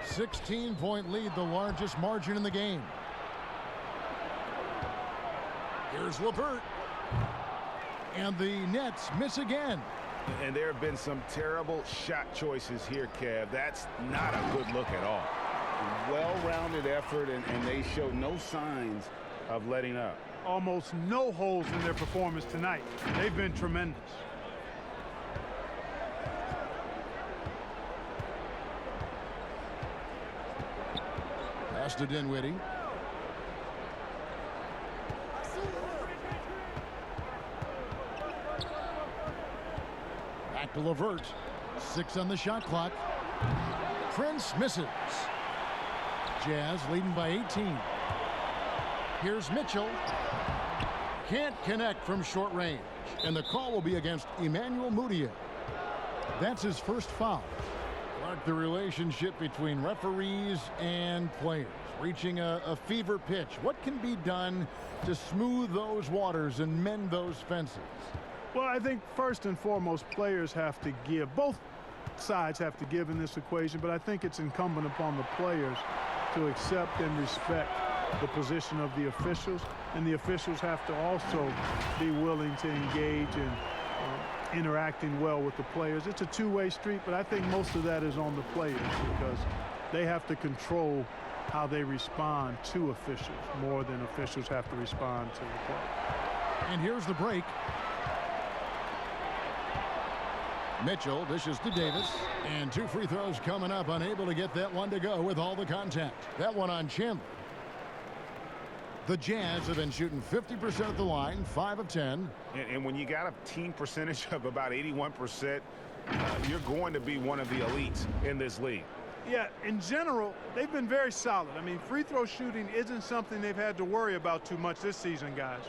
16-point lead, the largest margin in the game. Here's LeVert. And the Nets miss again. And there have been some terrible shot choices here, Kev. That's not a good look at all. Well-rounded effort, and they show no signs of letting up. Almost no holes in their performance tonight. They've been tremendous. Pass to Dinwiddie. Back to LeVert. 6 on the shot clock. Prince misses. Jazz leading by 18. Here's Mitchell. Can't connect from short range. And the call will be against Emmanuel Mudiay. That's his first foul. Mark the relationship between referees and players. Reaching a fever pitch. What can be done to smooth those waters and mend those fences? Well, I think first and foremost, players have to give. Both sides have to give in this equation, but I think it's incumbent upon the players to accept and respect the position of the officials, and the officials have to also be willing to engage in interacting well with the players. It's a two-way street, but I think most of that is on the players because they have to control how they respond to officials more than officials have to respond to the play. And here's the break. Mitchell dishes to Davis, and 2 free throws coming up, unable to get that one to go with all the contact. That one on Chandler. The Jazz have been shooting 50% at the line, 5 of 10. And when you got a team percentage of about 81%, you're going to be one of the elites in this league. Yeah, in general, they've been very solid. I mean, free throw shooting isn't something they've had to worry about too much this season, guys.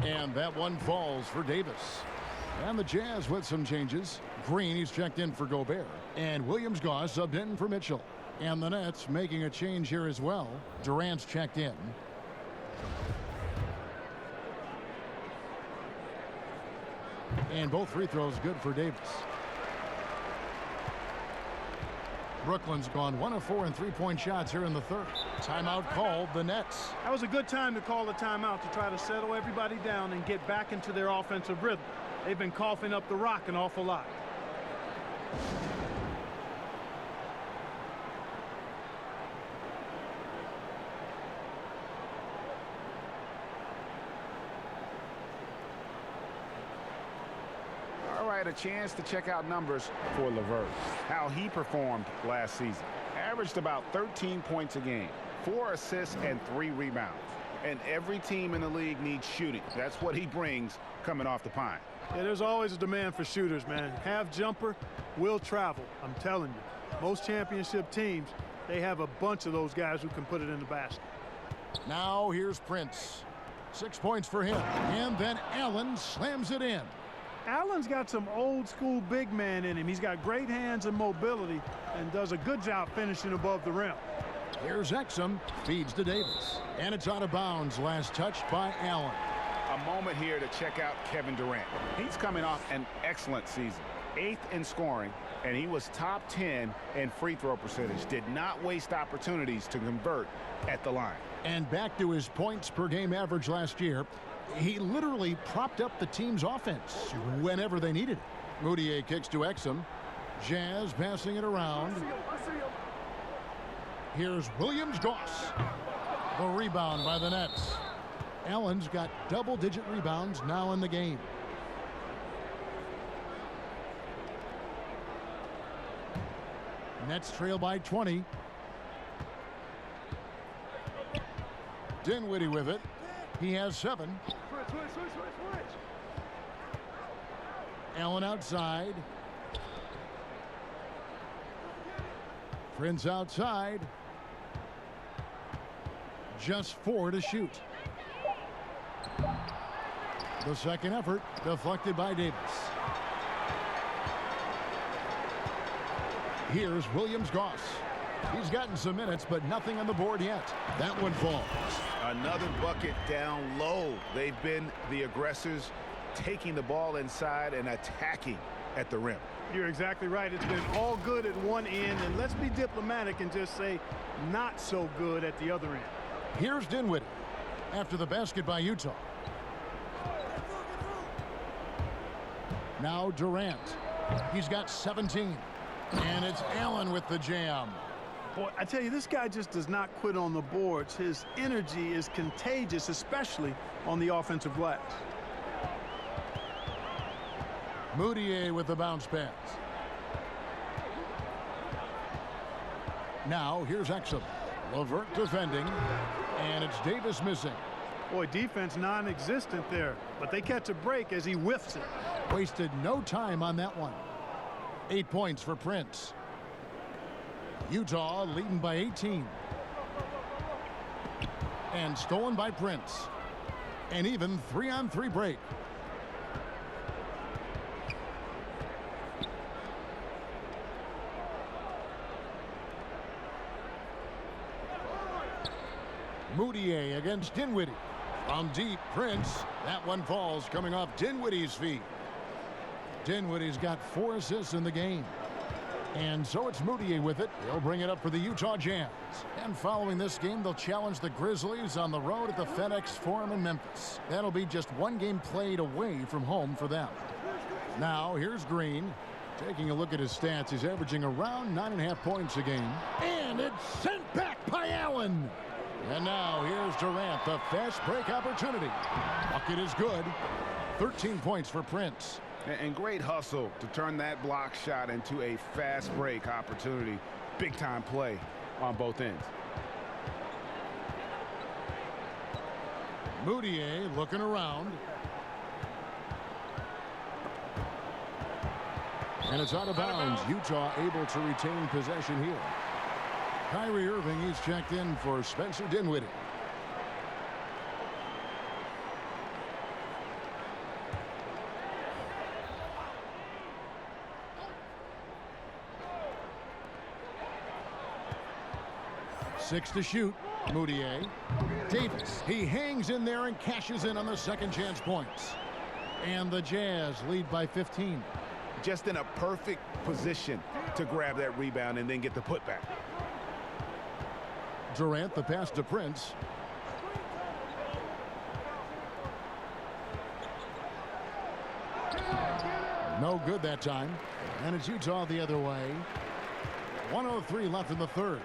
And that one falls for Davis. And the Jazz with some changes. Green, he's checked in for Gobert. And Williams-Goss subbed in for Mitchell. And the Nets making a change here as well. Durant's checked in. And both free throws good for Davis. Brooklyn's gone 1 of 4 in three-point shots here in the third. Timeout called, the Nets. That was a good time to call a timeout to try to settle everybody down and get back into their offensive rhythm. They've been coughing up the rock an awful lot. had a chance to check out numbers for LeVert, how he performed last season. Averaged about 13 points a game, 4 assists and 3 rebounds. And every team in the league needs shooting. That's what he brings coming off the pine. Yeah, there's always a demand for shooters, man. Half jumper will travel, I'm telling you. Most championship teams, they have a bunch of those guys who can put it in the basket. Now here's Prince. 6 points for him. And then Allen slams it in. Allen's got some old school big man in him. He's got great hands and mobility and does a good job finishing above the rim. Here's Exum, feeds to Davis. And it's out of bounds. Last touched by Allen. A moment here to check out Kevin Durant. He's coming off an excellent season. 8th in scoring, and he was top 10 in free throw percentage. Did not waste opportunities to convert at the line. And back to his points per game average last year. He literally propped up the team's offense whenever they needed it. Moutier kicks to Exum. Jazz passing it around. Here's Williams-Goss. The rebound by the Nets. Allen's got double-digit rebounds now in the game. Nets trail by 20. Dinwiddie with it. He has 7. Allen outside. Prince outside. Just 4 to shoot. The second effort deflected by Davis. Here's Williams-Goss. He's gotten some minutes, but nothing on the board yet. That one falls. Another bucket down low. They've been the aggressors, taking the ball inside and attacking at the rim. You're exactly right. It's been all good at one end, and let's be diplomatic and just say not so good at the other end. Here's Dinwiddie after the basket by Utah. Now Durant. He's got 17. And it's Allen with the jam. Boy, I tell you, this guy just does not quit on the boards. His energy is contagious, especially on the offensive glass. Moutier with the bounce pass. Now here's Exum. LeVert defending. And it's Davis missing. Boy, defense non-existent there. But they catch a break as he whiffs it. Wasted no time on that one. 8 points for Prince. Utah leading by 18. And stolen by Prince. An even 3-on-3 break. Moutier against Dinwiddie. From deep, Prince. That one falls coming off Dinwiddie's feet. Dinwiddie's got 4 assists in the game. And so it's Moutier with it. He'll bring it up for the Utah Jazz. And following this game, they'll challenge the Grizzlies on the road at the FedEx Forum in Memphis. That'll be just 1 game played away from home for them. Now, here's Green. Taking a look at his stats, he's averaging around 9.5 points a game. And it's sent back by Allen. And now here's Durant, the fast break opportunity. Bucket is good. 13 points for Prince. And great hustle to turn that block shot into a fast break opportunity. Big time play on both ends. Moutier looking around. And it's out of bounds. Utah able to retain possession here. Kyrie Irving, he's checked in for Spencer Dinwiddie. Six to shoot. Moutier. Davis. He hangs in there and cashes in on the second chance points. And the Jazz lead by 15. Just in a perfect position to grab that rebound and then get the putback. Durant, the pass to Prince. No good that time. And it's Utah the other way. 1:03 left in the third.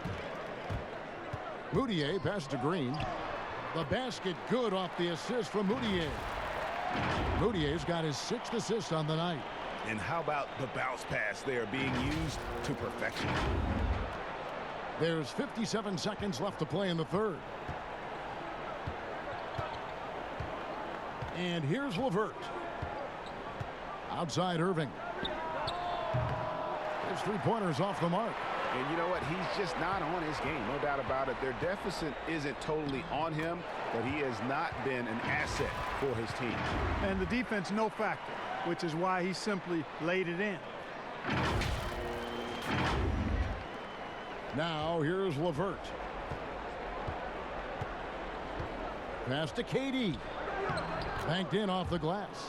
Moutier pass to Green. The basket good off the assist from Moutier. Moutier's got his 6th assist on the night. And how about the bounce pass there being used to perfection? There's 57 seconds left to play in the third. And here's LeVert. Outside Irving. His three-pointer's off the mark. And you know what? He's just not on his game, no doubt about it. Their deficit isn't totally on him, but he has not been an asset for his team. And the defense, no factor, which is why he simply laid it in. Now here's LeVert. Pass to KD. Banked in off the glass.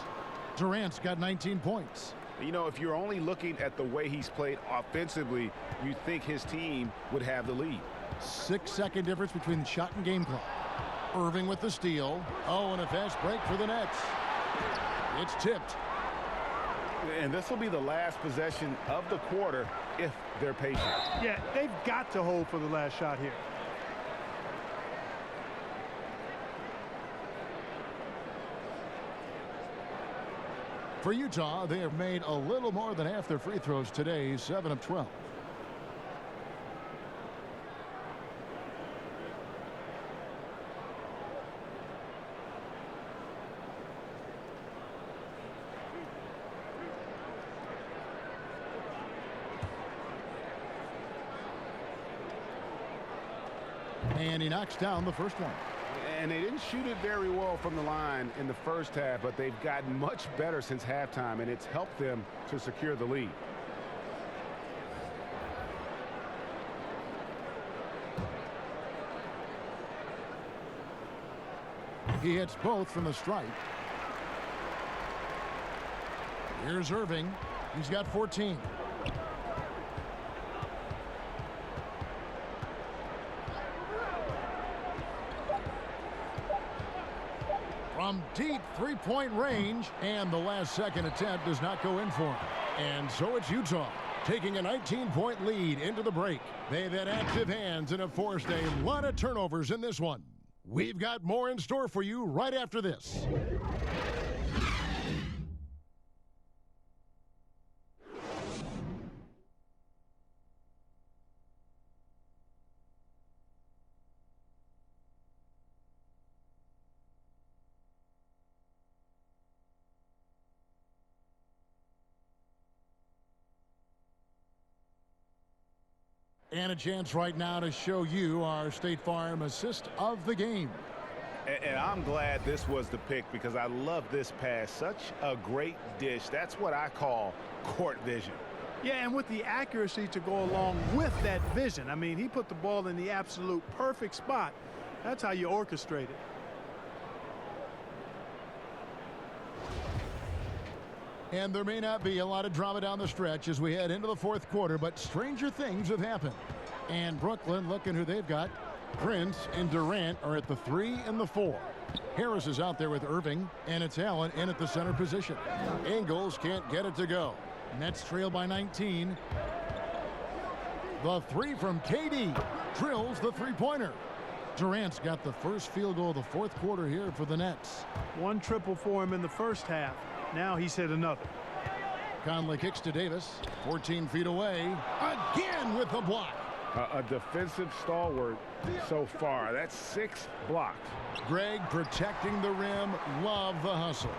Durant's got 19 points. You know, if you're only looking at the way he's played offensively, you think his team would have the lead. 6-second difference between the shot and game clock. Irving with the steal. Oh, and a fast break for the Nets. It's tipped. And this will be the last possession of the quarter if they're patient. Yeah, they've got to hold for the last shot here. For Utah, they have made a little more than half their free throws today, 7 of 12. And he knocks down the first one. And they didn't shoot it very well from the line in the first half, but they've gotten much better since halftime, and it's helped them to secure the lead. He hits both from the stripe. Here's Irving. He's got 14. From deep three-point range, and the last second attempt does not go in for him. And so it's Utah taking a 19-point lead into the break. They've had active hands and have forced a lot of turnovers in this one. We've got more in store for you right after this. And a chance right now to show you our State Farm assist of the game. And I'm glad this was the pick because I love this pass. Such a great dish. That's what I call court vision. Yeah, and with the accuracy to go along with that vision. I mean, he put the ball in the absolute perfect spot. That's how you orchestrate it. And there may not be a lot of drama down the stretch as we head into the fourth quarter, but stranger things have happened. And Brooklyn, looking who they've got. Prince and Durant are at the 3 and the 4. Harris is out there with Irving, and it's Allen in at the center position. Ingles can't get it to go. Nets trail by 19. The 3 from KD drills the three-pointer. Durant's got the first field goal of the fourth quarter here for the Nets. 1 triple for him in the first half. Now he's hit another. Conley kicks to Davis. 14 feet away. Again with the block. A defensive stalwart so far. That's 6 blocks. Greg protecting the rim. Love the hustle.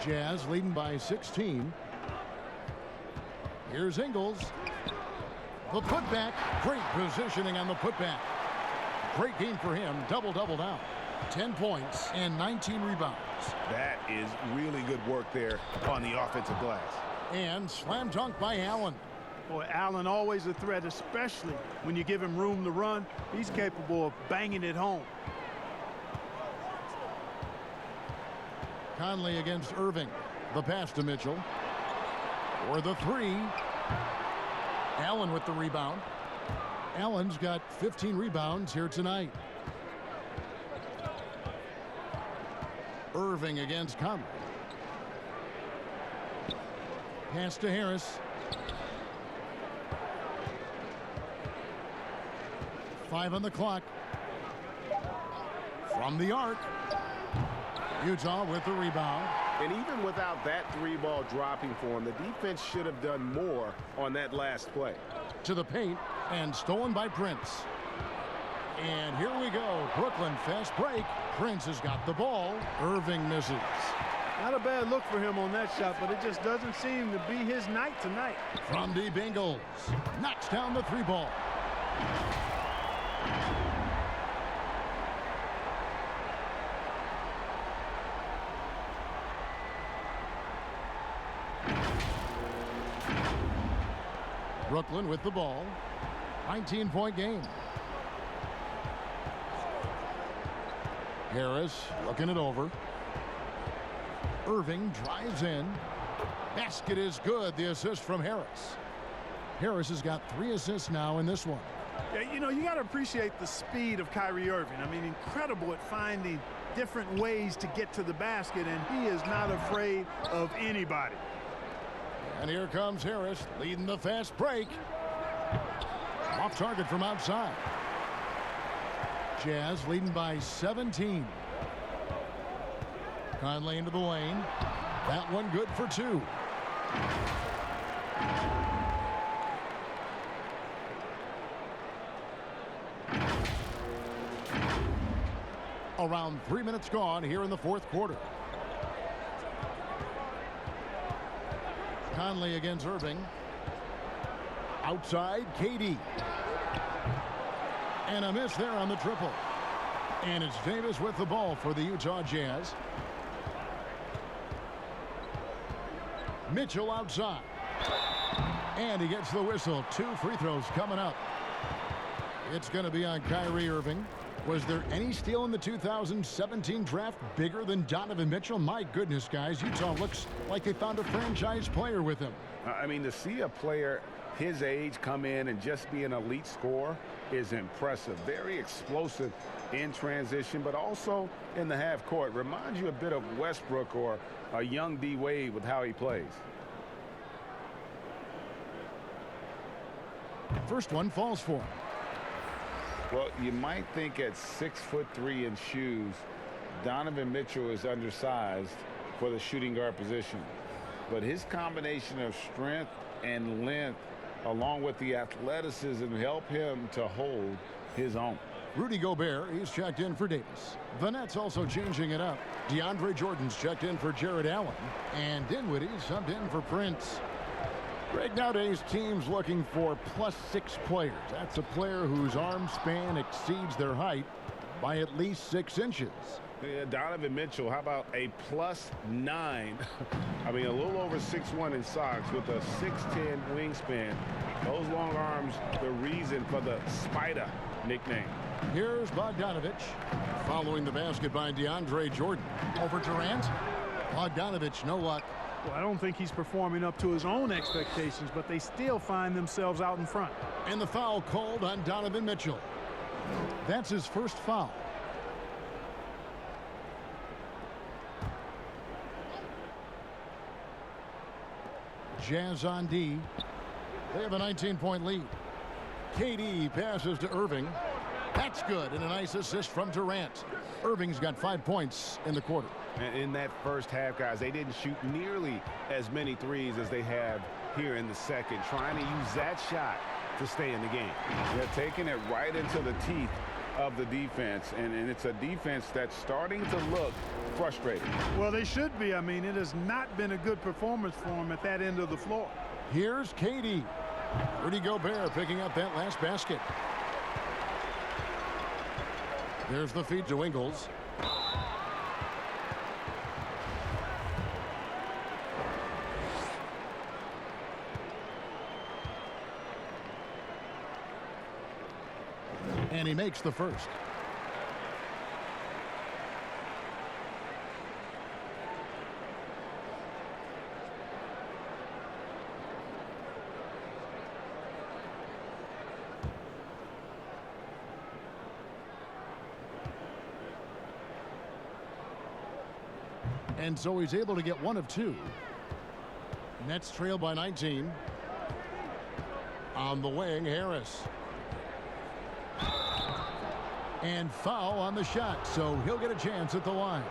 Jazz leading by 16. Here's Ingles. The putback. Great positioning on the putback. Great game for him. Double-double now. 10 points and 19 rebounds. That is really good work there on the offensive glass. And slam dunk by Allen. Boy, Allen always a threat, especially when you give him room to run. He's capable of banging it home. Conley against Irving. The pass to Mitchell. For the 3. Allen with the rebound. Allen's got 15 rebounds here tonight. Irving against Conley. Pass to Harris. 5 on the clock. From the arc. Utah with the rebound. And even without that 3-ball dropping for him, the defense should have done more on that last play. To the paint and stolen by Prince. And here we go. Brooklyn fast break. Prince has got the ball. Irving misses. Not a bad look for him on that shot, but it just doesn't seem to be his night tonight. From deep Ingles. Knocks down the 3-ball. Brooklyn with the ball. 19-point game. Harris looking it over. Irving drives in. Basket is good. The assist from Harris. Harris has got 3 assists now in this one. Yeah, you know, you got to appreciate the speed of Kyrie Irving. I mean, incredible at finding different ways to get to the basket, and he is not afraid of anybody. And here comes Harris leading the fast break. Off target from outside. Jazz leading by 17. Conley into the lane. That one good for 2. Around 3 minutes gone here in the 4th quarter. Conley against Irving. Outside, KD. And a miss there on the triple. And it's Davis with the ball for the Utah Jazz. Mitchell outside. And he gets the whistle. 2 free throws coming up. It's going to be on Kyrie Irving. Was there any steal in the 2017 draft bigger than Donovan Mitchell? My goodness, guys, Utah looks like they found a franchise player with him. I mean, to see a player his age come in and just be an elite scorer is impressive. Very explosive in transition, but also in the half court. Reminds you a bit of Westbrook or a young D. Wade with how he plays. First one falls for him. Well, you might think at 6'3" in shoes, Donovan Mitchell is undersized for the shooting guard position. But his combination of strength and length, along with the athleticism, help him to hold his own. Rudy Gobert, he's checked in for Davis. The Nets also changing it up. DeAndre Jordan's checked in for Jared Allen. And Dinwiddie subbed in for Prince. Greg, nowadays teams looking for +6 players. That's a player whose arm span exceeds their height by at least 6 inches. Yeah, Donovan Mitchell, how about a +9? I mean, a little over 6'1" in socks with a 6'10" wingspan. Those long arms, the reason for the Spider nickname. Here's Bogdanovich. Following the basket by DeAndre Jordan. Over Durant. Bogdanovich, no luck. Well, I don't think he's performing up to his own expectations, but they still find themselves out in front. And the foul called on Donovan Mitchell. That's his first foul. Jazz on D. They have a 19-point lead. KD passes to Irving. That's good, and a nice assist from Durant. Irving's got 5 points in the quarter. In that first half, guys, they didn't shoot nearly as many threes as they have here in the second, trying to use that shot to stay in the game. They're taking it right into the teeth of the defense, and it's a defense that's starting to look frustrated. Well, they should be. I mean, it has not been a good performance for them at that end of the floor. Here's KD. Rudy Gobert picking up that last basket. There's the feed to Ingles. And he makes the first. And so he's able to get 1 of 2. Nets trail by 19. On the wing, Harris. And foul on the shot, so he'll get a chance at the line.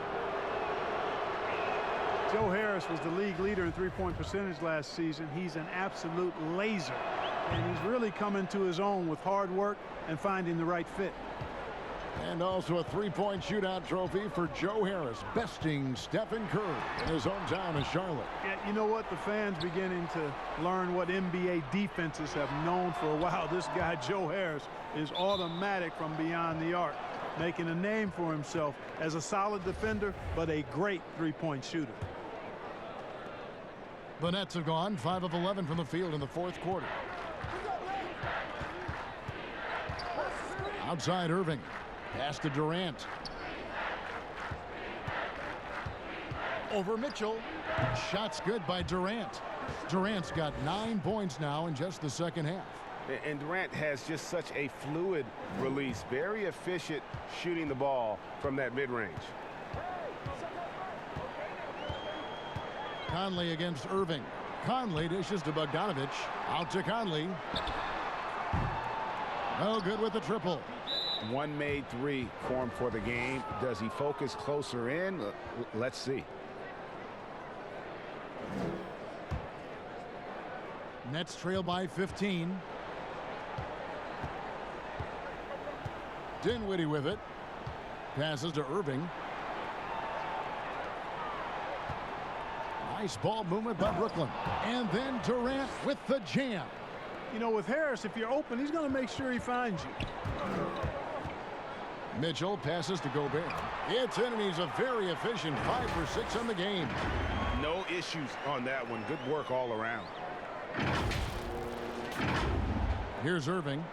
Joe Harris was the league leader in three-point percentage last season. He's an absolute laser, and he's really coming to his own with hard work and finding the right fit. And also a three-point shootout trophy for Joe Harris, besting Stephen Curry in his hometown of Charlotte. Yeah, you know what? The fans beginning to learn what NBA defenses have known for a while. This guy, Joe Harris, is automatic from beyond the arc, making a name for himself as a solid defender, but a great three-point shooter. The Nets have gone 5 of 11 from the field in the fourth quarter. Outside Irving. Pass to Durant. Over Mitchell. Shots good by Durant. Durant's got 9 points now in just the second half. And Durant has just such a fluid release. Very efficient shooting the ball from that mid-range. Conley against Irving. Conley dishes to Bogdanovich. Out to Conley. No good with the triple. One made three for him for the game. Does he focus closer in? Let's see. Nets trail by 15. Dinwiddie with it. Passes to Irving. Nice ball movement by Brooklyn. And then Durant with the jam. You know, with Harris, if you're open, he's going to make sure he finds you. Mitchell passes to Gobert. It's in, and he's a very efficient 5 for 6 on the game. No issues on that one. Good work all around. Here's Irving.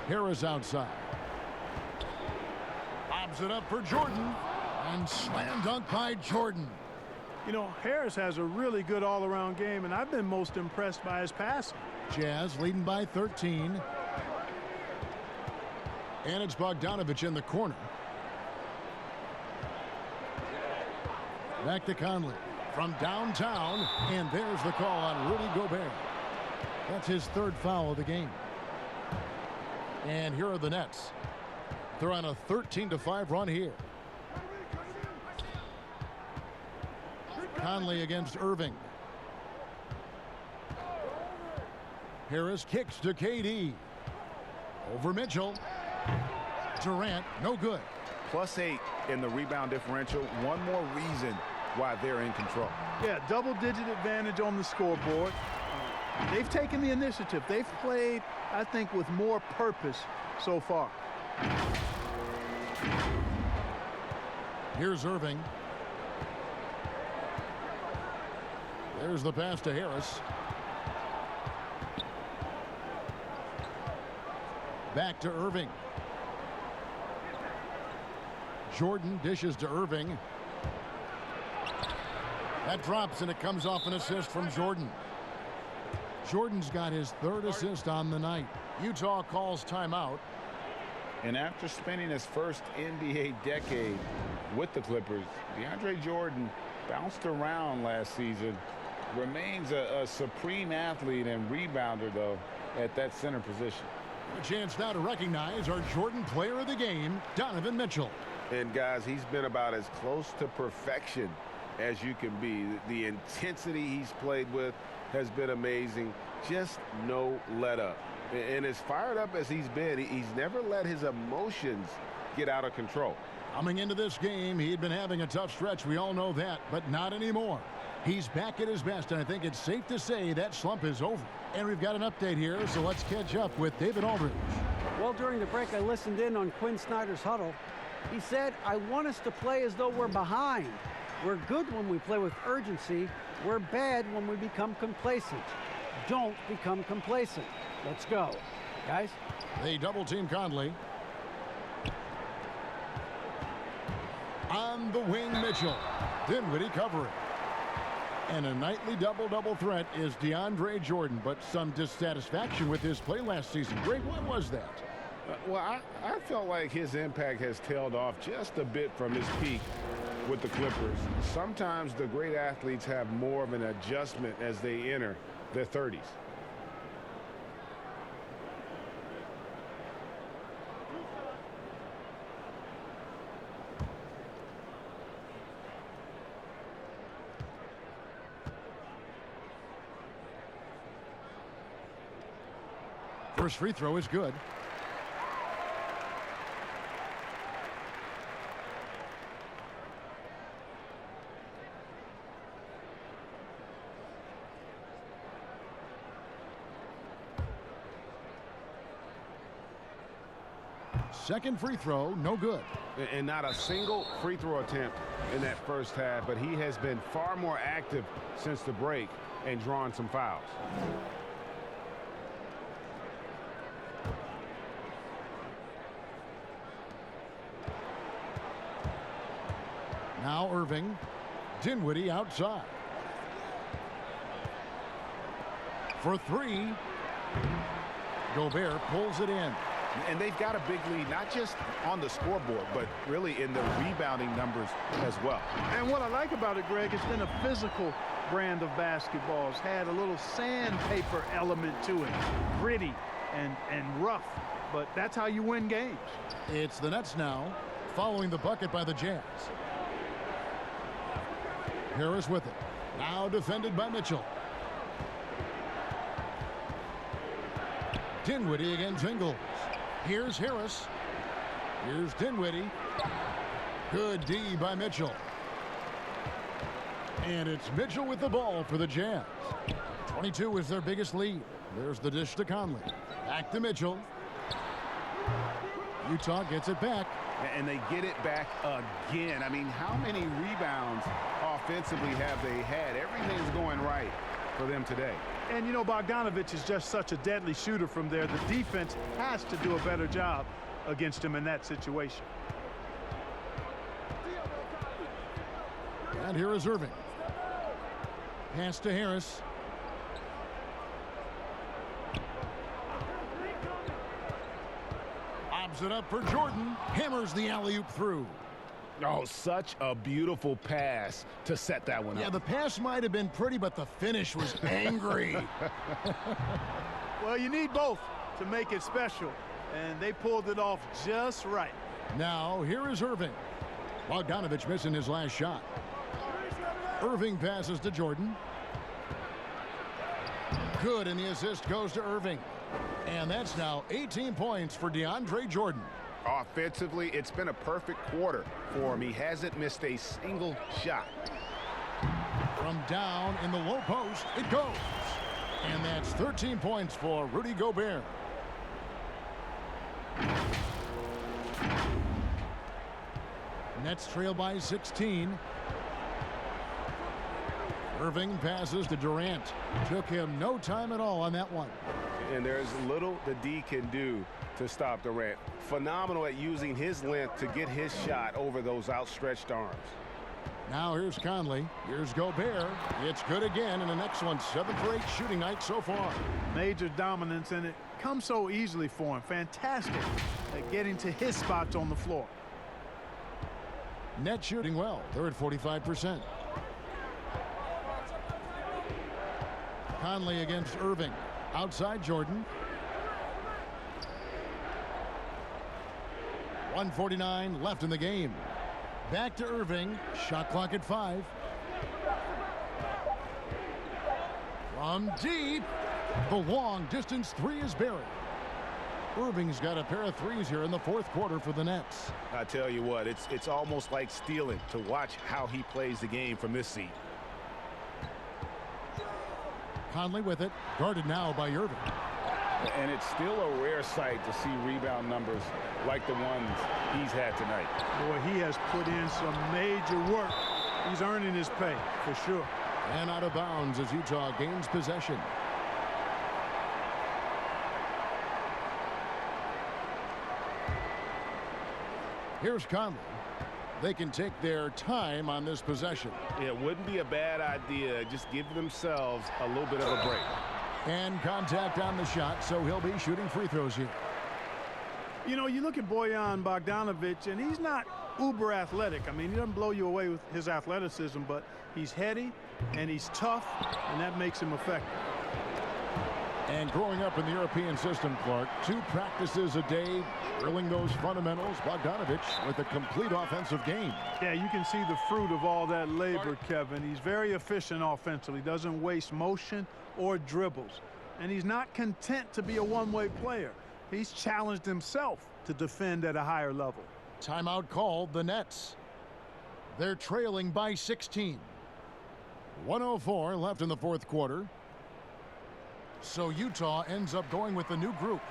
Harris outside. Lobs it up for Jordan. And slam dunk by Jordan. You know, Harris has a really good all-around game, and I've been most impressed by his passing. Jazz leading by 13. And it's Bogdanovich in the corner. Back to Conley from downtown, and there's the call on Rudy Gobert. That's his third foul of the game. And here are the Nets. They're on a 13-5 run here. Conley against Irving. Harris kicks to KD. Over Mitchell. Durant, no good. +8 in the rebound differential. One more reason why they're in control. Yeah, double-digit advantage on the scoreboard. They've taken the initiative. They've played, I think, with more purpose so far. Here's Irving. There's the pass to Harris. Back to Irving. Jordan dishes to Irving. That drops, and it comes off an assist from Jordan. Jordan's got his third assist on the night. Utah calls timeout. And after spending his first NBA decade with the Clippers, DeAndre Jordan bounced around last season. Remains a supreme athlete and rebounder, though, at that center position. A chance now to recognize our Jordan player of the game, Donovan Mitchell. And, guys, he's been about as close to perfection as you can be. The intensity he's played with has been amazing. Just no let up. And as fired up as he's been, he's never let his emotions get out of control. Coming into this game, he'd been having a tough stretch. We all know that, but not anymore. He's back at his best, and I think it's safe to say that slump is over. And we've got an update here, so let's catch up with David Aldridge. Well, during the break, I listened in on Quinn Snyder's huddle. He said, I want us to play as though we're behind. We're good when we play with urgency. We're bad when we become complacent. Don't become complacent. Let's go. Guys? They double-team Conley. On the wing, Mitchell. Dinwiddie covering. And a nightly double-double threat is DeAndre Jordan, but some dissatisfaction with his play last season. Greg, what was that? Well, I felt like his impact has tailed off just a bit from his peak with the Clippers. Sometimes the great athletes have more of an adjustment as they enter their 30s. First free throw is good. Second free throw, no good. And not a single free throw attempt in that first half, but he has been far more active since the break and drawn some fouls. Now Irving. Dinwiddie outside. For three. Gobert pulls it in. And they've got a big lead, not just on the scoreboard, but really in the rebounding numbers as well. And what I like about it, Greg, it's been a physical brand of basketball. It's had a little sandpaper element to it, gritty and rough, but that's how you win games. It's the Nets now, following the bucket by the Jazz. Harris with it. Now defended by Mitchell. Dinwiddie against Ingles. Here's Harris. Here's Dinwiddie. Good D by Mitchell. And it's Mitchell with the ball for the Jazz. 22 is their biggest lead. There's the dish to Conley. Back to Mitchell. Utah gets it back. And they get it back again. I mean, how many rebounds offensively have they had? Everything's going right for them today. And, you know, Bogdanovich is just such a deadly shooter from there. The defense has to do a better job against him in that situation. And here is Irving. Pass to Harris. Lobs it up for Jordan. Hammers the alley-oop through. Oh, such a beautiful pass to set that one up. Yeah, the pass might have been pretty, but the finish was angry. Well, you need both to make it special, and they pulled it off just right. Now, here is Irving. Bogdanovich missing his last shot. Irving passes to Jordan. Good, and the assist goes to Irving. And that's now 18 points for DeAndre Jordan. Offensively, it's been a perfect quarter for him. He hasn't missed a single shot. From down in the low post, it goes. And that's 13 points for Rudy Gobert. Nets trail by 16. Irving passes to Durant. Took him no time at all on that one. And there's little the D can do to stop Durant. Phenomenal at using his length to get his shot over those outstretched arms. Now here's Conley. Here's Gobert. It's good again, and the next one 7 for 8 shooting night so far. Major dominance, and it comes so easily for him. Fantastic at getting to his spots on the floor. Net shooting well. They're at 45%. Conley against Irving. Outside Jordan. 1:49 left in the game. Back to Irving. Shot clock at 5. From deep. The long distance three is buried. Irving's got a pair of threes here in the fourth quarter for the Nets. I tell you what, it's almost like stealing to watch how he plays the game from this seat. Conley with it, guarded now by Irving. And it's still a rare sight to see rebound numbers like the ones he's had tonight. Boy, he has put in some major work. He's earning his pay, for sure. And out of bounds as Utah gains possession. Here's Conley. They can take their time on this possession. It wouldn't be a bad idea. Just give themselves a little bit of a break. And contact on the shot, so he'll be shooting free throws here. You know, you look at Bojan Bogdanović, and he's not uber athletic. I mean, he doesn't blow you away with his athleticism, but he's heady and he's tough, and that makes him effective. And growing up in the European system, Clark, 2 practices a day, drilling those fundamentals. Bogdanović with a complete offensive game. Yeah, you can see the fruit of all that labor, Kevin. He's very efficient offensively, doesn't waste motion or dribbles. and he's not content to be a one-way player. He's challenged himself to defend at a higher level. Timeout called, the Nets. They're trailing by 16. 1:04 left in the fourth quarter. So Utah ends up going with the new group.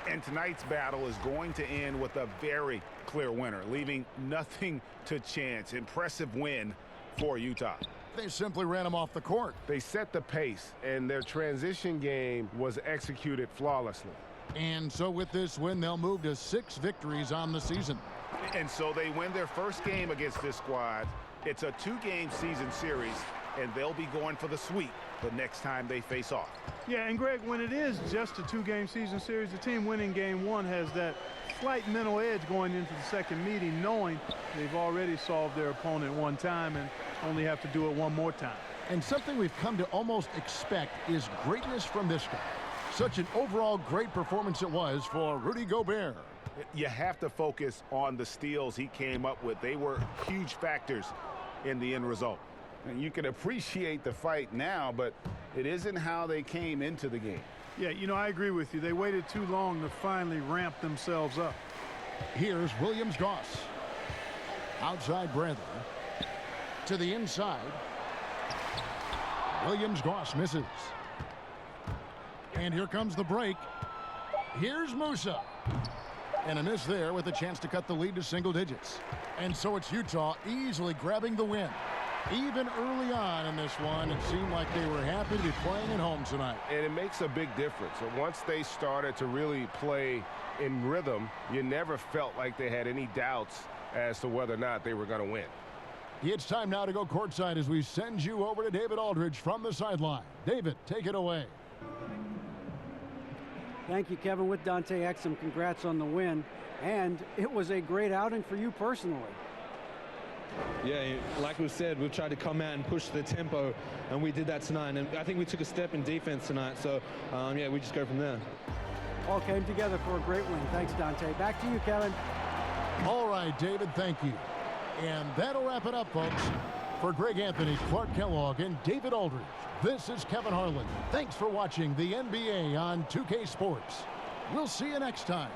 And tonight's battle is going to end with a very clear winner, leaving nothing to chance. Impressive win for Utah. They simply ran him off the court. They set the pace, and their transition game was executed flawlessly. And so with this win, they'll move to 6 victories on the season. And so they win their first game against this squad. It's a 2-game season series, and they'll be going for the sweep the next time they face off. Yeah, and Greg, when it is just a 2-game season series, the team winning game 1 has that slight mental edge going into the second meeting, knowing they've already solved their opponent one time and only have to do it one more time. And something we've come to almost expect is greatness from this guy. Such an overall great performance it was for Rudy Gobert. You have to focus on the steals he came up with. They were huge factors in the end result. And you can appreciate the fight now, but it isn't how they came into the game. Yeah, you know, I agree with you. They waited too long to finally ramp themselves up. Here's Williams-Goss. Outside Bradley. To the inside. Williams-Goss misses. And here comes the break. Here's Musa. And a miss there with a chance to cut the lead to single digits. And so it's Utah easily grabbing the win. Even early on in this one, it seemed like they were happy to be playing at home tonight. And it makes a big difference. And once they started to really play in rhythm, you never felt like they had any doubts as to whether or not they were going to win. It's time now to go courtside as we send you over to David Aldridge from the sideline. David, take it away. Thank you, Kevin. With Dante Exum, congrats on the win. And it was a great outing for you personally. Yeah, like we said, we've tried to come out and push the tempo, and we did that tonight. And I think we took a step in defense tonight. So, yeah, we just go from there. All came together for a great win. Thanks, Dante. Back to you, Kevin. All right, David, thank you. And that'll wrap it up, folks. For Greg Anthony, Clark Kellogg, and David Aldridge, this is Kevin Harlan. Thanks for watching the NBA on 2K Sports. We'll see you next time.